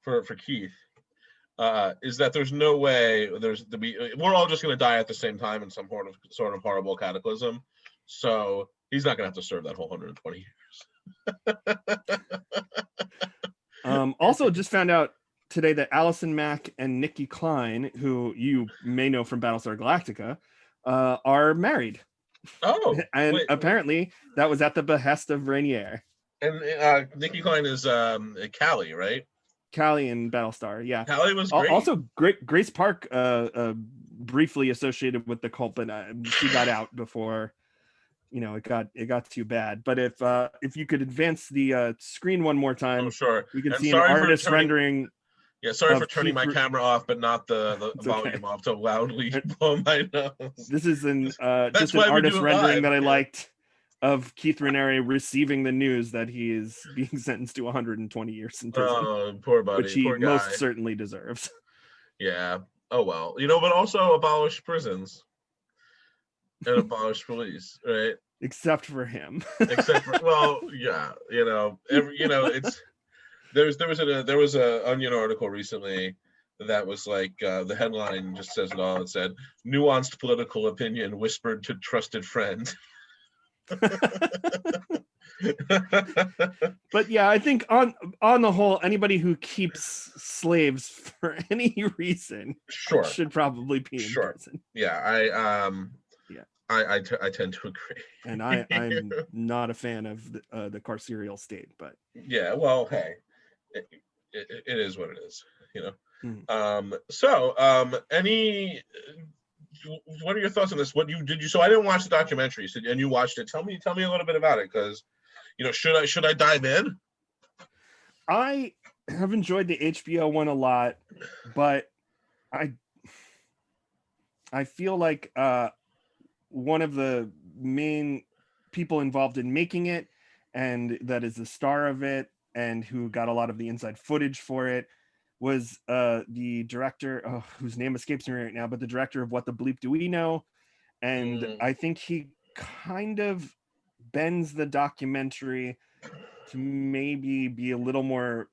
for Keith is that there's no way we're all just going to die at the same time in some sort of horrible cataclysm. So he's not going to have to serve that whole 120 years. Also, just found out today that Allison Mack and Nikki Klein, who you may know from Battlestar Galactica, are married. Oh, and apparently that was at the behest of Raniere. And Nikki Klein is Callie, right? Callie in Battlestar, yeah. Callie was great. Also, Grace Park briefly associated with the cult, but she got out before it got too bad. But if you could advance the screen one more time, sure. We can see an artist rendering. Yeah, sorry for turning my camera off, but not the volume off to loudly blow my nose. This is just an artist rendering that I liked of Keith Raniere receiving the news that he is being sentenced to 120 years in prison. Oh, poor buddy, which he poor guy. most certainly deserves. Yeah. Oh well, but also abolish prisons and abolish police, right? Except for him. Yeah, it's there was a Onion article recently that was like the headline just says it all. It said nuanced political opinion whispered to trusted friend. But yeah, I think on the whole, anybody who keeps slaves for any reason should probably be in prison. Yeah, I tend to And agree. I'm not a fan of the carceral state, but Yeah, well, hey, it, it is what it is, you know. mm. Any what are your thoughts on this? What you did you? So I didn't watch the documentary, so, and you watched it. Tell me a little bit about it, because should I dive in? I have enjoyed the HBO one a lot, but I I feel like one of the main people involved in making it, and that is the star of it, and who got a lot of the inside footage for it, was the director, whose name escapes me right now, but the director of What the Bleep Do We Know? And Mm, I think he kind of bends the documentary to maybe be a little more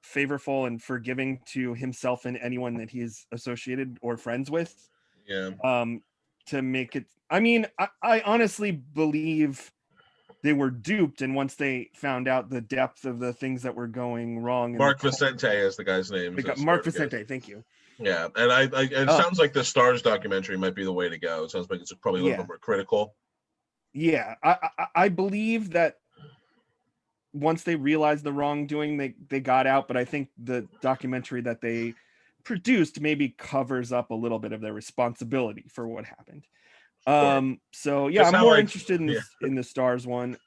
favorable and forgiving to himself and anyone that he's associated or friends with, yeah, um, to make it. I mean, I honestly believe they were duped, and once they found out the depth of the things that were going wrong in the Mark cult, Vicente is the guy's name. they got Is Mark yes. Vicente. Thank you. Yeah, and it Uh, sounds like the Stars documentary might be the way to go. It sounds like it's probably a little yeah, bit more critical. yeah. I believe that once they realized the wrongdoing, they got out. But I think the documentary that they produced maybe covers up a little bit of their responsibility for what happened. Sure. So yeah, It I'm sounds more like interested in yeah. this in the Stars one,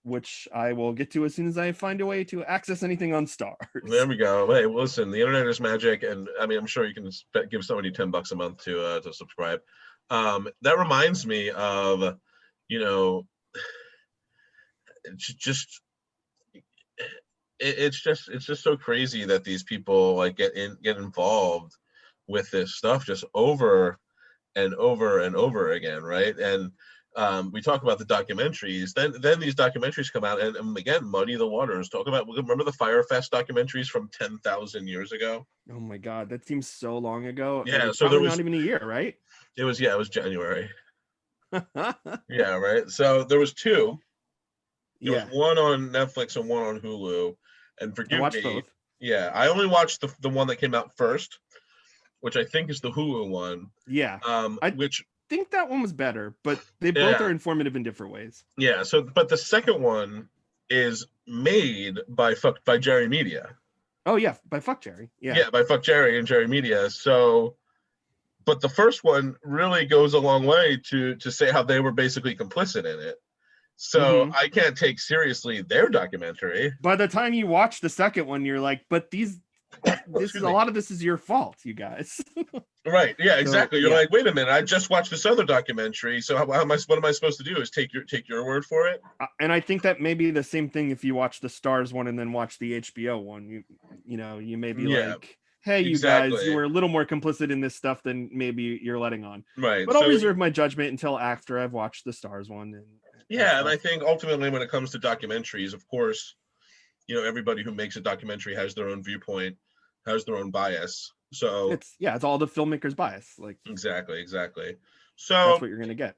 which I will get to as soon as I find a way to access anything on There Stars. we go. Hey, listen, the internet is magic, and I mean, I'm sure you can give somebody $10 a month to subscribe. That reminds me of, you know, just it's just so crazy that these people like get involved with this stuff just over and over and over again, right? And we talk about the documentaries. Then these documentaries come out and again muddy the waters. Talk about remember the Firefest documentaries from 10,000 years ago. Oh my god, that seems so long ago. Yeah, It's so there probably not was even a year, right? it was January. Yeah. Yeah, right. So there was two. There was one on Netflix and one on Hulu. And I forgive watched me, both. yeah, I only watched the one that came out first, which I think is the Hulu one. Yeah. I Which think that one was better, but they both yeah, are informative in different ways. yeah. So, but the second one is made by Jerry Media. Oh yeah, by Fuck Jerry. Yeah. Yeah, by Fuck Jerry and Jerry Media. So, but the first one really goes a long way to say how they were basically complicit in it. So Mm-hmm. I can't take seriously their documentary. By the time you watch the second one, you're like, but this is Excuse a me. lot of this is your fault, you guys. Right. Yeah. So Exactly. You're yeah. like, wait a minute. I just watched this other documentary. So how am I? What am I supposed to do? Is take your word for it? And I think that may be the same thing if you watch the Stars one and then watch the HBO one. You may be Yeah. like, hey, you guys, you Exactly. were a little more complicit in this stuff than maybe you're letting on. Right. But I'll So reserve my judgment until after I've watched the Stars one and yeah, and I stuff. think ultimately when it comes to documentaries, of course, everybody who makes a documentary has their own viewpoint, has their own bias. So It's all the filmmaker's bias. Like exactly. that's So what you're gonna get.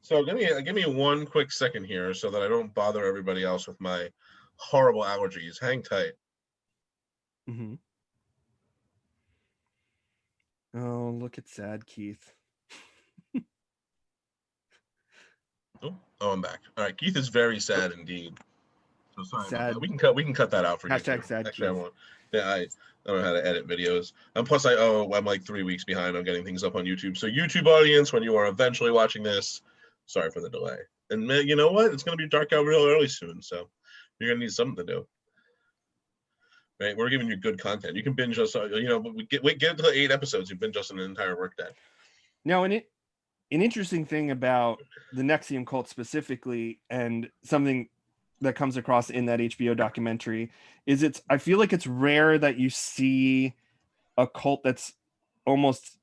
so give me one quick second here so that I don't bother everybody else with my horrible allergies. Hang tight. Mm-hmm. Oh, look at sad Keith. Oh, I'm back. All right, Keith is very sad indeed. So sorry about that. Sad We can cut that out for you too. hashtag sad Actually, I Keith. won't. Yeah, I don't know how to edit videos. And plus, I'm like 3 weeks behind on getting things up on YouTube. So YouTube audience, when you are eventually watching this, sorry for the delay. And man, you know what? It's gonna be dark out real early soon, so you're gonna need something to do. Right? We're giving you good content. You can binge us. We get to the 8 episodes. You binge us an entire workday. Now, an interesting thing about the Nexium cult specifically, and something that comes across in that HBO documentary, is I feel like it's rare that you see a cult that's almost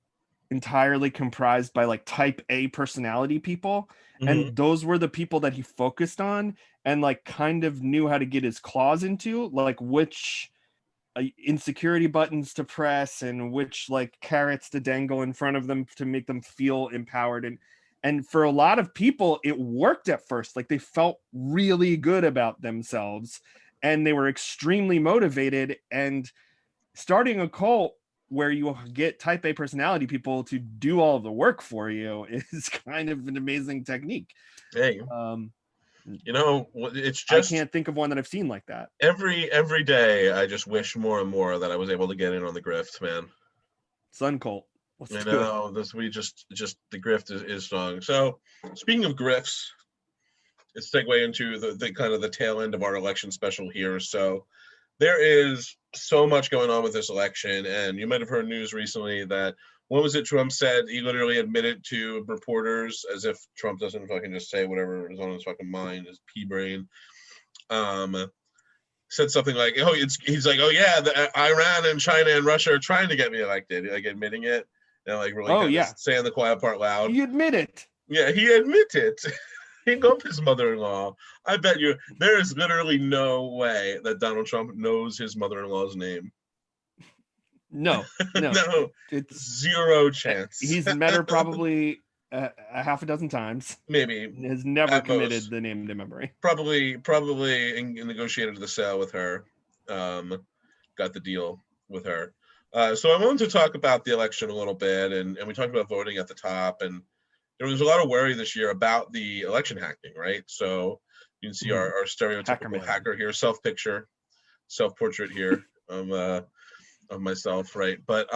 entirely comprised by like type A personality people. Mm-hmm. And those were the people that he focused on and like kind of knew how to get his claws into, like which insecurity buttons to press and which like carrots to dangle in front of them to make them feel empowered. And for a lot of people it worked at first. Like they felt really good about themselves and they were extremely motivated, and starting a cult where you get type A personality people to do all the work for you is kind of an amazing technique. Hey, Um, it's I just can't think of one that I've seen like that. every day I just wish more and more that I was able to get in on the grift, man. Sun Cult. Let's You do it. know, this we just the grift is strong. So speaking of grifts, it's segue into the kind of the tail end of our election special here. So there is so much going on with this election, and you might have heard news recently that what was it Trump said? He literally admitted to reporters, as if Trump doesn't fucking just say whatever is on his fucking mind, his pea brain. Um, Said something like, "Oh, he's like, oh yeah, Iran and China and Russia are trying to get me elected," like admitting it and like really Oh kind of yeah, saying the quiet part loud. you admit it. Yeah, he admitted. He up his mother-in-law. I bet you there is literally no way that Donald Trump knows his mother-in-law's name. No, No, it's zero chance. he's met her probably a half a dozen times. Maybe Has never at committed most. the name to memory. Probably negotiated the sale with her. Got the deal with her. So I wanted to talk about the election a little bit, and we talked about voting at the top, and there was a lot of worry this year about the election hacking, right? So you can see our stereotypical hacker here, self-portrait here of myself, right? But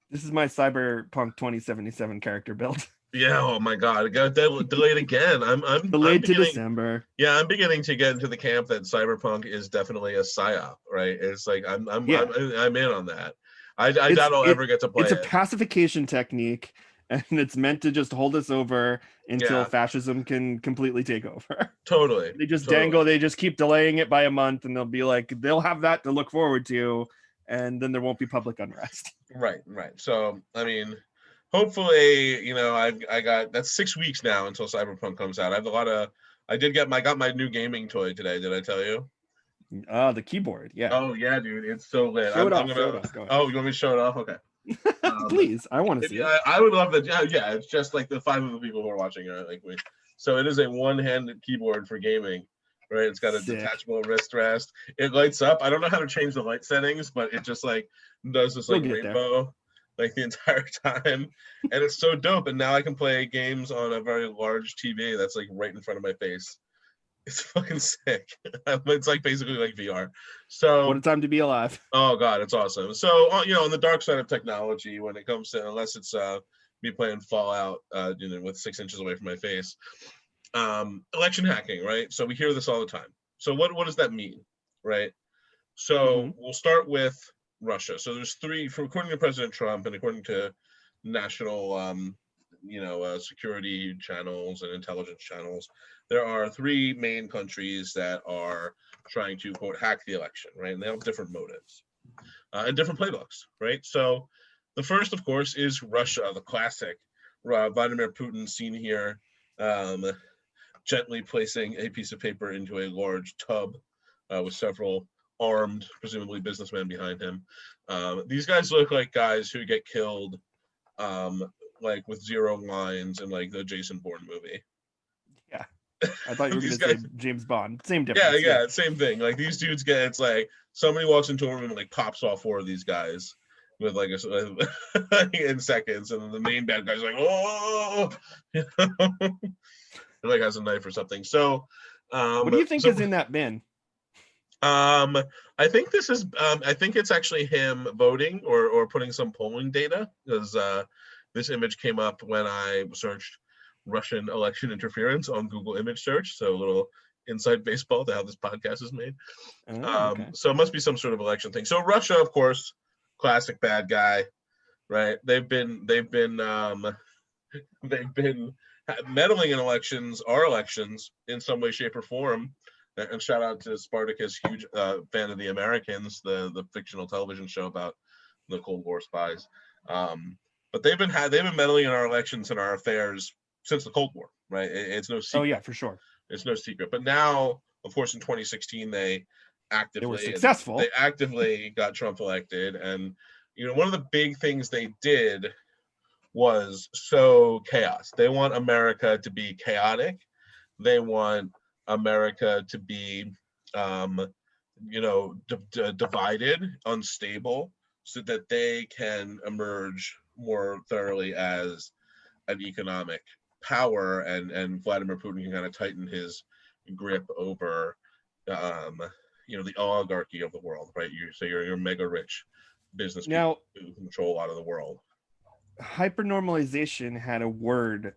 this is my Cyberpunk 2077 character build. Yeah, oh my god, it got delayed again. I'm Delayed to beginning, December. Yeah, I'm beginning to get into the camp that Cyberpunk is definitely a psyop, right? It's like I'm in on that. I doubt I'll ever get to play it. It's a pacification technique, and it's meant to just hold us over until fascism can completely take over. Totally. They just dangle, they just keep delaying it by a month, and they'll be like, they'll have that to look forward to, and then there won't be public unrest. Right. So I mean, hopefully, I got that's 6 weeks now until Cyberpunk comes out. I have a lot of I got my new gaming toy today. Did I tell you? The keyboard, yeah. Oh yeah, dude, it's so lit. Show it off. Oh, you want me to show it off? Okay. Please, I want to see it. I would love that. Yeah, it's just like the 5 of the people who are watching are like me. So it is a one-handed keyboard for gaming, right? It's got a detachable wrist rest. It lights up. I don't know how to change the light settings, but it just like does this like rainbow like the entire time, and it's so dope. And now I can play games on a very large TV that's like right in front of my face. It's fucking sick. It's like basically like VR. So what a time to be alive. Oh god, it's awesome. So on the dark side of technology, when it comes to, unless it's me playing Fallout, with 6 inches away from my face, election hacking, right? So we hear this all the time. So what does that mean, right? So we'll start with Russia. So there's three, according to President Trump and according to national security channels and intelligence channels, there are 3 main countries that are trying to, quote, hack the election, right? And they have different motives and different playbooks, right? So the first, of course, is Russia, the classic. Vladimir Putin seen here gently placing a piece of paper into a large tub with several armed, presumably businessmen behind him. These guys look like guys who get killed like with 0 lines in like the Jason Bourne movie. Yeah. I thought you were going to say James Bond. Same difference. Yeah, same thing. Like these dudes it's like somebody walks into a room and like pops off 4 of these guys with like in seconds, and then the main bad guy's like, oh, like has a knife or something. So, what do you think is in that bin? I think this is. I think it's actually him voting or putting some polling data, because this image came up when I searched Russian election interference on Google image search. So a little inside baseball to how this podcast is made. Okay. So it must be some sort of election thing. So Russia, of course, classic bad guy, right? They've been meddling in our elections in some way, shape, or form. And shout out to Spartacus, huge fan of The Americans, the fictional television show about the Cold War spies. But they've been meddling in our elections and our affairs since the Cold War, right? It's no secret. Oh yeah, for sure. It's no secret. But now, of course, in 2016, they were successful. They actively got Trump elected, and one of the big things they did was sow chaos. They want America to be chaotic. They want America to be, divided, unstable. so that they can emerge more thoroughly as an economic power, and Vladimir Putin can kind of tighten his grip over the oligarchy of the world, right? You're mega rich business people Now, who control a lot of the world. hypernormalization had a word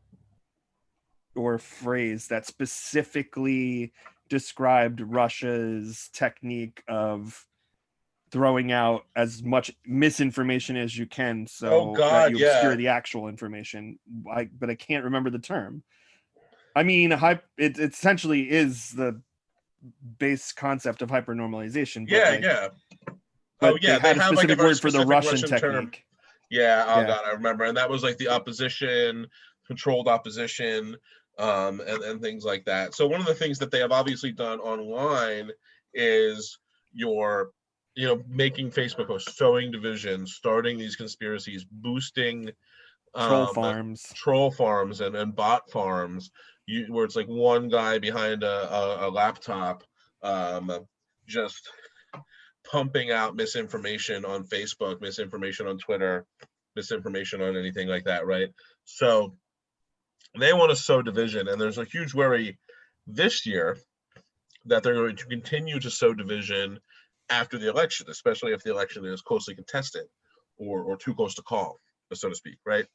or phrase that specifically described Russia's technique of throwing out as much misinformation as you can Oh so that God, you obscure yeah. the actual information. But I can't remember the term. I mean, it essentially is the base concept of hypernormalization, but Yeah, yeah. Oh but they yeah, they had a have like a specific very word for the specific Russian Russian term. technique. Yeah, oh Yeah. God, I remember. And that was like the opposition, controlled opposition, and things like that. So one of the things that they have obviously done online is your, making Facebook posts, sowing division, starting these conspiracies, boosting Troll um, farms. troll farms and bot farms, where it's like one guy behind a laptop, just pumping out misinformation on Facebook, misinformation on Twitter, misinformation on anything like that, right? So they want to sow division, and there's a huge worry this year that they're going to continue to sow division after the election, especially if the election is closely contested or too close to call, so to speak, right?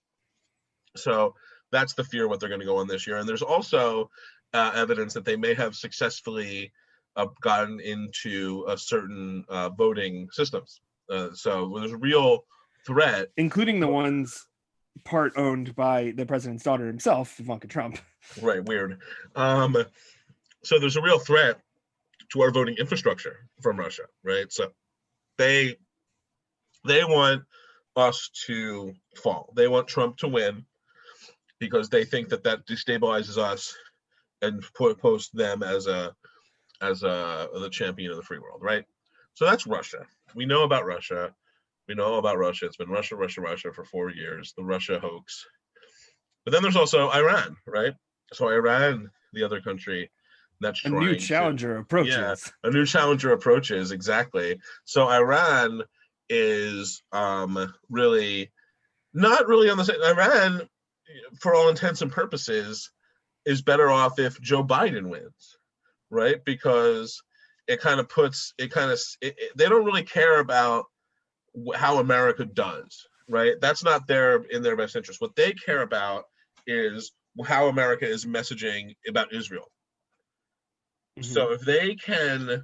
So that's the fear what they're going to go on this year. And there's also evidence that they may have successfully gotten into a certain voting systems. So there's a real threat, Including the ones part owned by the president's daughter himself, Ivanka Trump. right? Weird. Um, so there's a real threat to our voting infrastructure from Russia, right? So they want us to fall. They want Trump to win because they think that destabilizes us and post them as the champion of the free world, right? So that's Russia. We know about Russia. We know about Russia. It's been Russia, Russia, Russia for 4 years, the Russia hoax. But then there's also Iran, right? So Iran, the other country that's A new trying to, challenger yeah, approaches. a new challenger approaches, exactly. So Iran is really not really on the same. Iran, for all intents and purposes, is better off if Joe Biden wins, right? Because it kind of puts it kind of they don't really care about how America does, right? That's not in their best interest. What they care about is how America is messaging about Israel. Mm-hmm. So if they can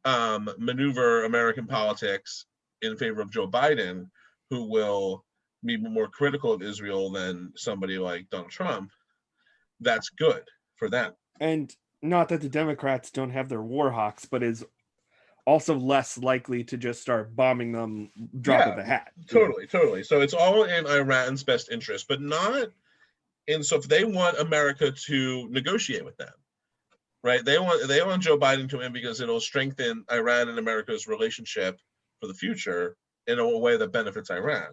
maneuver American politics in favor of Joe Biden, who will be more critical of Israel than somebody like Donald Trump, that's good for them. And not that the Democrats don't have their war hawks, but is also less likely to just start bombing them drop Yeah, of a hat. totally. So it's all in Iran's best interest, but not in. So if they want America to negotiate with them, right? They want Joe Biden to win because it'll strengthen Iran and America's relationship for the future in a way that benefits Iran.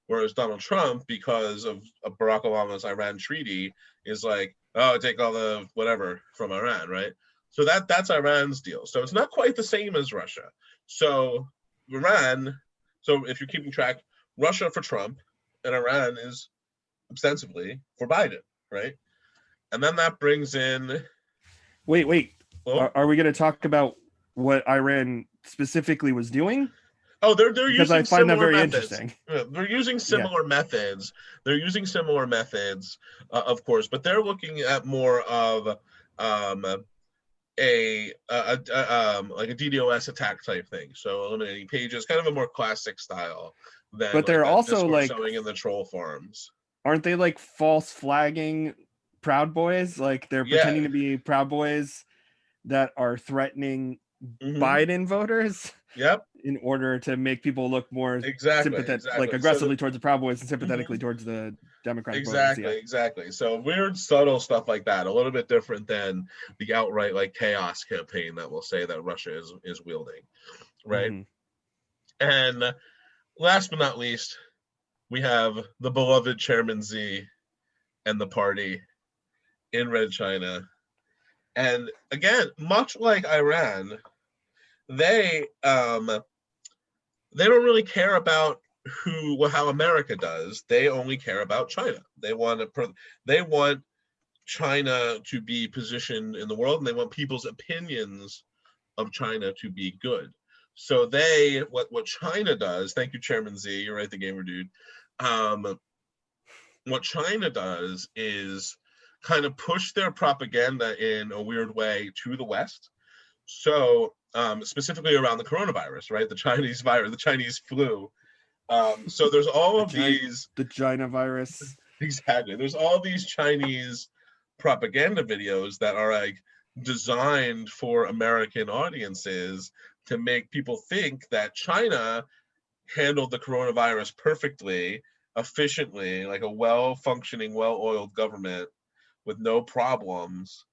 Whereas Donald Trump, because of Barack Obama's Iran treaty, is like, oh, take all the whatever from Iran, right? So that's Iran's deal. So it's not quite the same as Russia. So Iran, so if you're keeping track, Russia for Trump and Iran is ostensibly for Biden, right? And then that brings in, Wait. well, Are we going to talk about what Iran specifically was doing? oh, they're Because I using find that similar very methods. interesting. They're using Yeah. similar methods. They're using similar methods, of course, but they're looking at more of um, like a DDoS attack type thing. So eliminating pages, kind of a more classic style than But like they're that also Discord like, sewing in the troll farms. aren't they like false flagging Proud Boys? Like they're Yeah. pretending to be Proud Boys that are threatening Mm-hmm. Biden voters Yep. in order to make people look more Exactly. sympathetic, like Exactly. aggressively towards the Proud Boys and Mhm. sympathetically towards the Democratic voters. Yeah. Exactly. So weird, subtle stuff like that, a little bit different than the outright like chaos campaign that will say that Russia is wielding, right? Mm-hmm. And last but not least, we have the beloved Chairman Z and the party in Red China. And again, much like Iran, they they don't really care about how America does. They only care about China. They want China to be positioned in the world, and they want people's opinions of China to be good. So what China does, thank you, Chairman Z, you're right, the gamer dude. What China does is kind of push their propaganda in a weird way to the West. So specifically around the coronavirus, right? The Chinese virus, the Chinese flu. So there's all of these the China virus. Exactly. There's all these Chinese propaganda videos that are like designed for American audiences to make people think that China handled the coronavirus perfectly, efficiently, like a well-functioning, well-oiled government with no problems,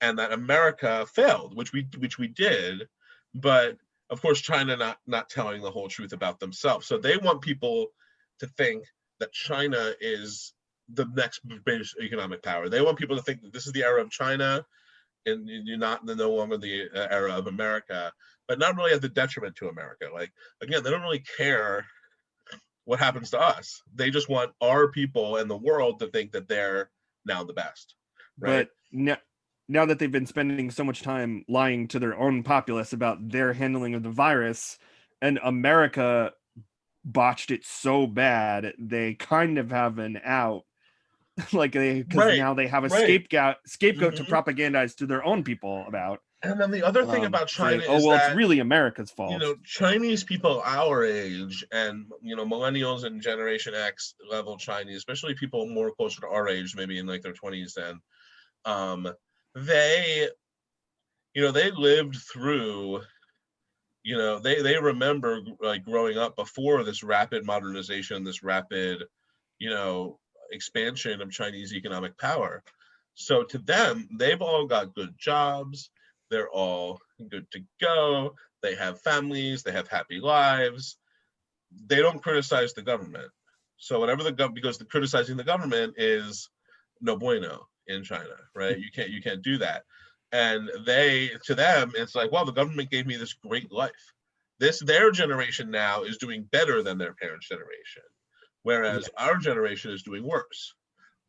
and that America failed, which we did, but of course China not telling the whole truth about themselves. So they want people to think that China is the next biggest economic power. They want people to think that this is the era of China and you're no longer the era of America, but not really at the detriment to America. Like, again, they don't really care what happens to us. They just want our people and the world to think that they're now the best, right? But now that they've been spending so much time lying to their own populace about their handling of the virus, and America botched it so bad, they kind of have an out. Like because now they have a scapegoat to propagandize to their own people about. And then the other thing about China saying, is it's really America's fault. Chinese people our age and millennials and Generation X level Chinese, especially people more closer to our age, maybe in like their 20s then, they lived through, they remember like growing up before this rapid modernization, this rapid, expansion of Chinese economic power. So to them, they've all got good jobs. They're all good to go. They have families. They have happy lives. They don't criticize the government. So whatever because criticizing the government is no bueno in China, right? You can't do that. And to them, it's like, well, the government gave me this great life. Their generation now is doing better than their parents' generation, whereas our generation is doing worse,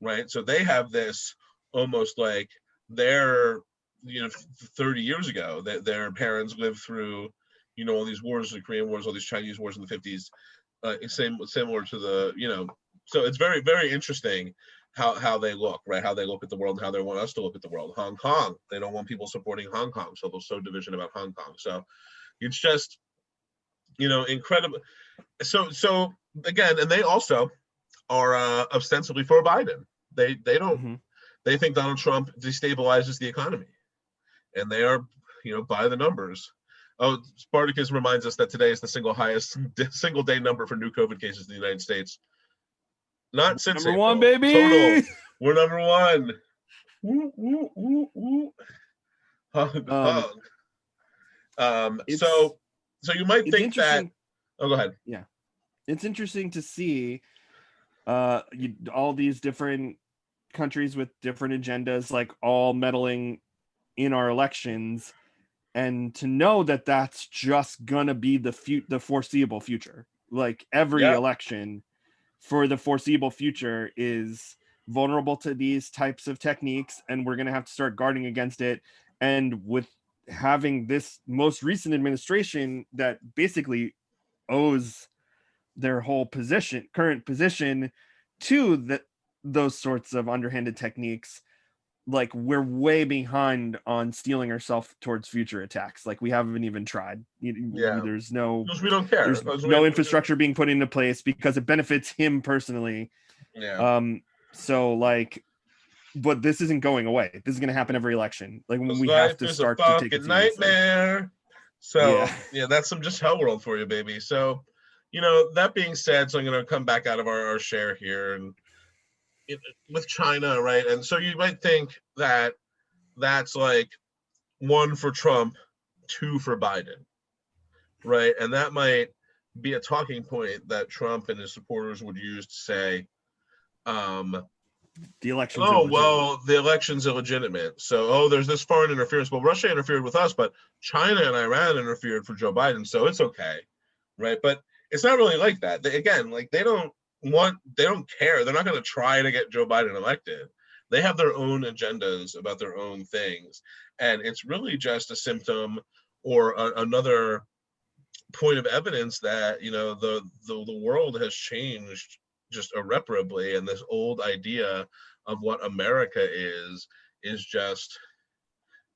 right? So they have this almost like their 30 years ago that their parents lived through, all these wars, the Korean Wars, all these Chinese wars in the 50s, similar to the, so it's very, very interesting how they look, right? How they look at the world and how they want us to look at the world. Hong Kong, they don't want people supporting Hong Kong, so they'll sow division about Hong Kong. So it's just, incredible. So again, and they also are ostensibly for Biden. They don't. They think Donald Trump destabilizes the economy, and they are, by the numbers. Oh, Spartacus reminds us that today is the single day number for new COVID cases in the United States. Not since number April. 1, baby. Total. We're number 1. Woo, woo, woo, woo. Hug. So you might think that. Oh, go ahead. Yeah, it's interesting to see all these different countries with different agendas, like all meddling in our elections, and to know that that's just gonna be the foreseeable future. Like every election for the foreseeable future is vulnerable to these types of techniques, and we're gonna have to start guarding against it. And with having this most recent administration that basically owes their whole current position to those sorts of underhanded techniques, like we're way behind on steeling ourselves towards future attacks. Like we haven't even tried. There's no, because we don't care. There's no infrastructure being put into place because it benefits him personally. So like, but this isn't going away. This is going to happen every election. Like when we have to start to take it seriously. Nightmare. So that's some just hell world for you, baby. So, that being said, so I'm going to come back out of our share here and with China, right? And so you might think that that's like 1 for Trump, 2 for Biden, right? And that might be a talking point that Trump and his supporters would use to say, the election's the election's illegitimate. So, there's this foreign interference. Well, Russia interfered with us, but China and Iran interfered for Joe Biden, so it's okay, right? But it's not really like that. Again, like they don't care. They're not going to try to get Joe Biden elected. They have their own agendas about their own things, and it's really just a symptom or another point of evidence that the world has changed just irreparably, and this old idea of what America is just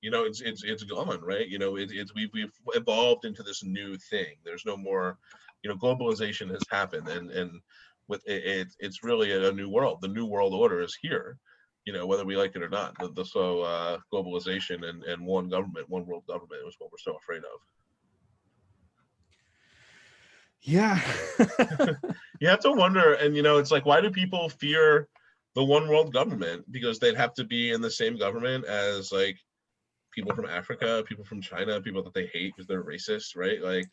it's gone, right? We've evolved into this new thing. There's no more, globalization has happened, and with it's really a new world. The new world order is here, whether we like it or not. So globalization and one government, one world government is what we're so afraid of. Yeah. You have to wonder, and it's like, why do people fear the one world government? Because they'd have to be in the same government as like people from Africa, people from China, people that they hate because they're racist, right? Like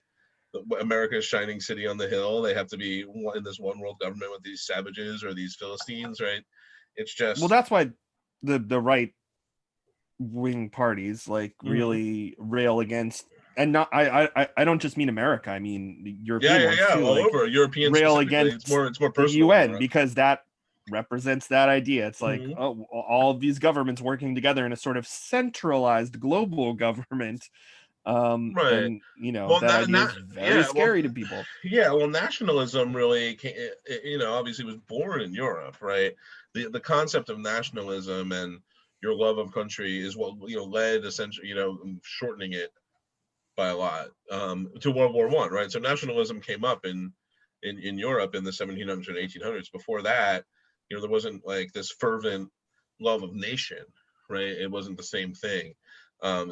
America's shining city on the hill. They have to be in this one world government with these savages or these Philistines, right? It's just, well, that's why the right wing parties like really rail against, and not I don't just mean America, I mean European ones too, all like over European rail specifically. against It's more the personal UN because that represents that idea. It's like, oh, all of these governments working together in a sort of centralized global government. right. And that idea is very scary to people. Yeah, well, nationalism really obviously was born in Europe, right? The concept of nationalism and your love of country is what led essentially, shortening it by a lot, to World War I, right? So nationalism came up in Europe in the 1700s and 1800s. Before that, there wasn't like this fervent love of nation, right? It wasn't the same thing,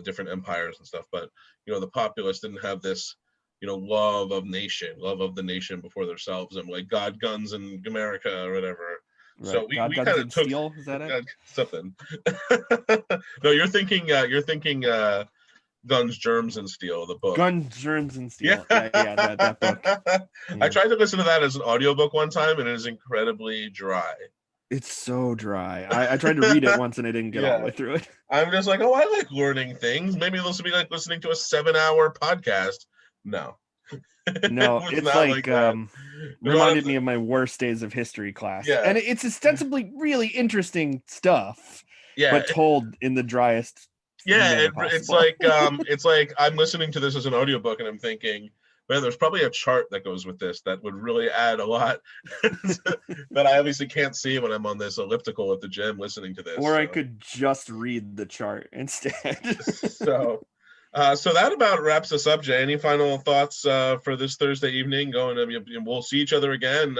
different empires and stuff. But the populace didn't have this, love of the nation before themselves, and like God, guns, and America or whatever. Right. So we God, kind guns, of and took steel. Is that it? Something. No, you're thinking Guns, Germs, and Steel, the book. Guns, Germs, and Steel. Yeah, that book. Yeah. I tried to listen to that as an audiobook one time, and it is incredibly dry. It's so dry. I tried to read it once, and I didn't get all the way through it. I'm just like, oh, I like learning things. Maybe this will be like listening to a 7-hour podcast. No. No, it's like reminded me of my worst days of history class. Yeah. And it's ostensibly really interesting stuff, but told in the driest manner possible. It's like I'm listening to this as an audiobook and I'm thinking, man, there's probably a chart that goes with this that would really add a lot that I obviously can't see when I'm on this elliptical at the gym listening to this. Or I could just read the chart instead. So that about wraps us up, Jay. Any final thoughts for this Thursday evening? We'll see each other again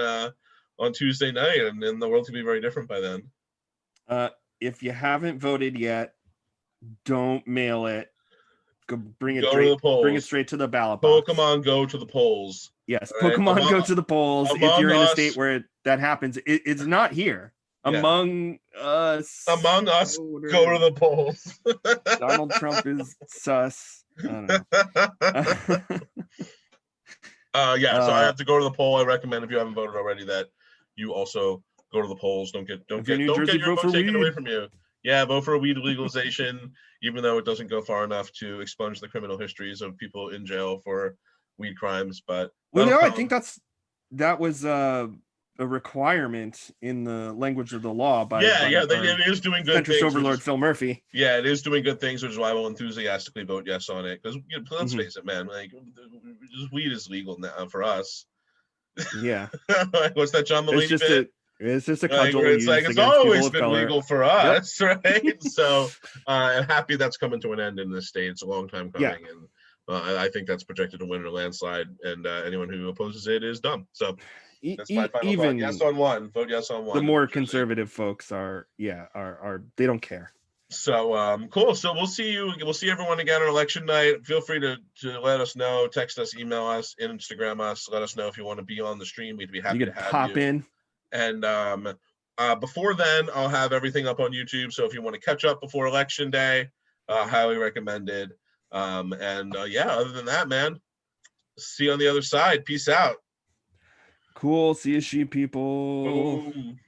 on Tuesday night, and the world could be very different by then. If you haven't voted yet, don't mail it. Bring it straight to the ballot box. Pokemon Go to the polls. Yes, right? Pokemon Go to the polls. If you're in a state where that happens, it's not here. Among us, go to the polls. Donald Trump is sus. I don't know. So I have to go to the poll. I recommend, if you haven't voted already, that you also go to the polls. Don't get your vote taken away from you. Yeah, vote for weed legalization, even though it doesn't go far enough to expunge the criminal histories of people in jail for weed crimes. But I think that was a requirement in the language of the law by it is doing good things. Overlord Phil Murphy. Yeah, it is doing good things, which is why I will enthusiastically vote yes on it. Because let's face it, man, like weed is legal now for us. Yeah. Like, what's that John Mulaney bit? It's just a cudgel. It's always been legal for us, right? So I'm happy that's coming to an end in this state. It's a long time coming, and I think that's projected to win in a landslide. And anyone who opposes it is dumb. So that's my final thought. Yes on one. Vote yes on one. The more conservative folks are they don't care. So cool. So we'll see everyone again on election night. Feel free to let us know, text us, email us, Instagram us. Let us know if you want to be on the stream. We'd be happy to have pop in. And before then, I'll have everything up on YouTube. So if you want to catch up before election day, highly recommended. Other than that, man, see you on the other side. Peace out. Cool. See you, sheep people. Boom.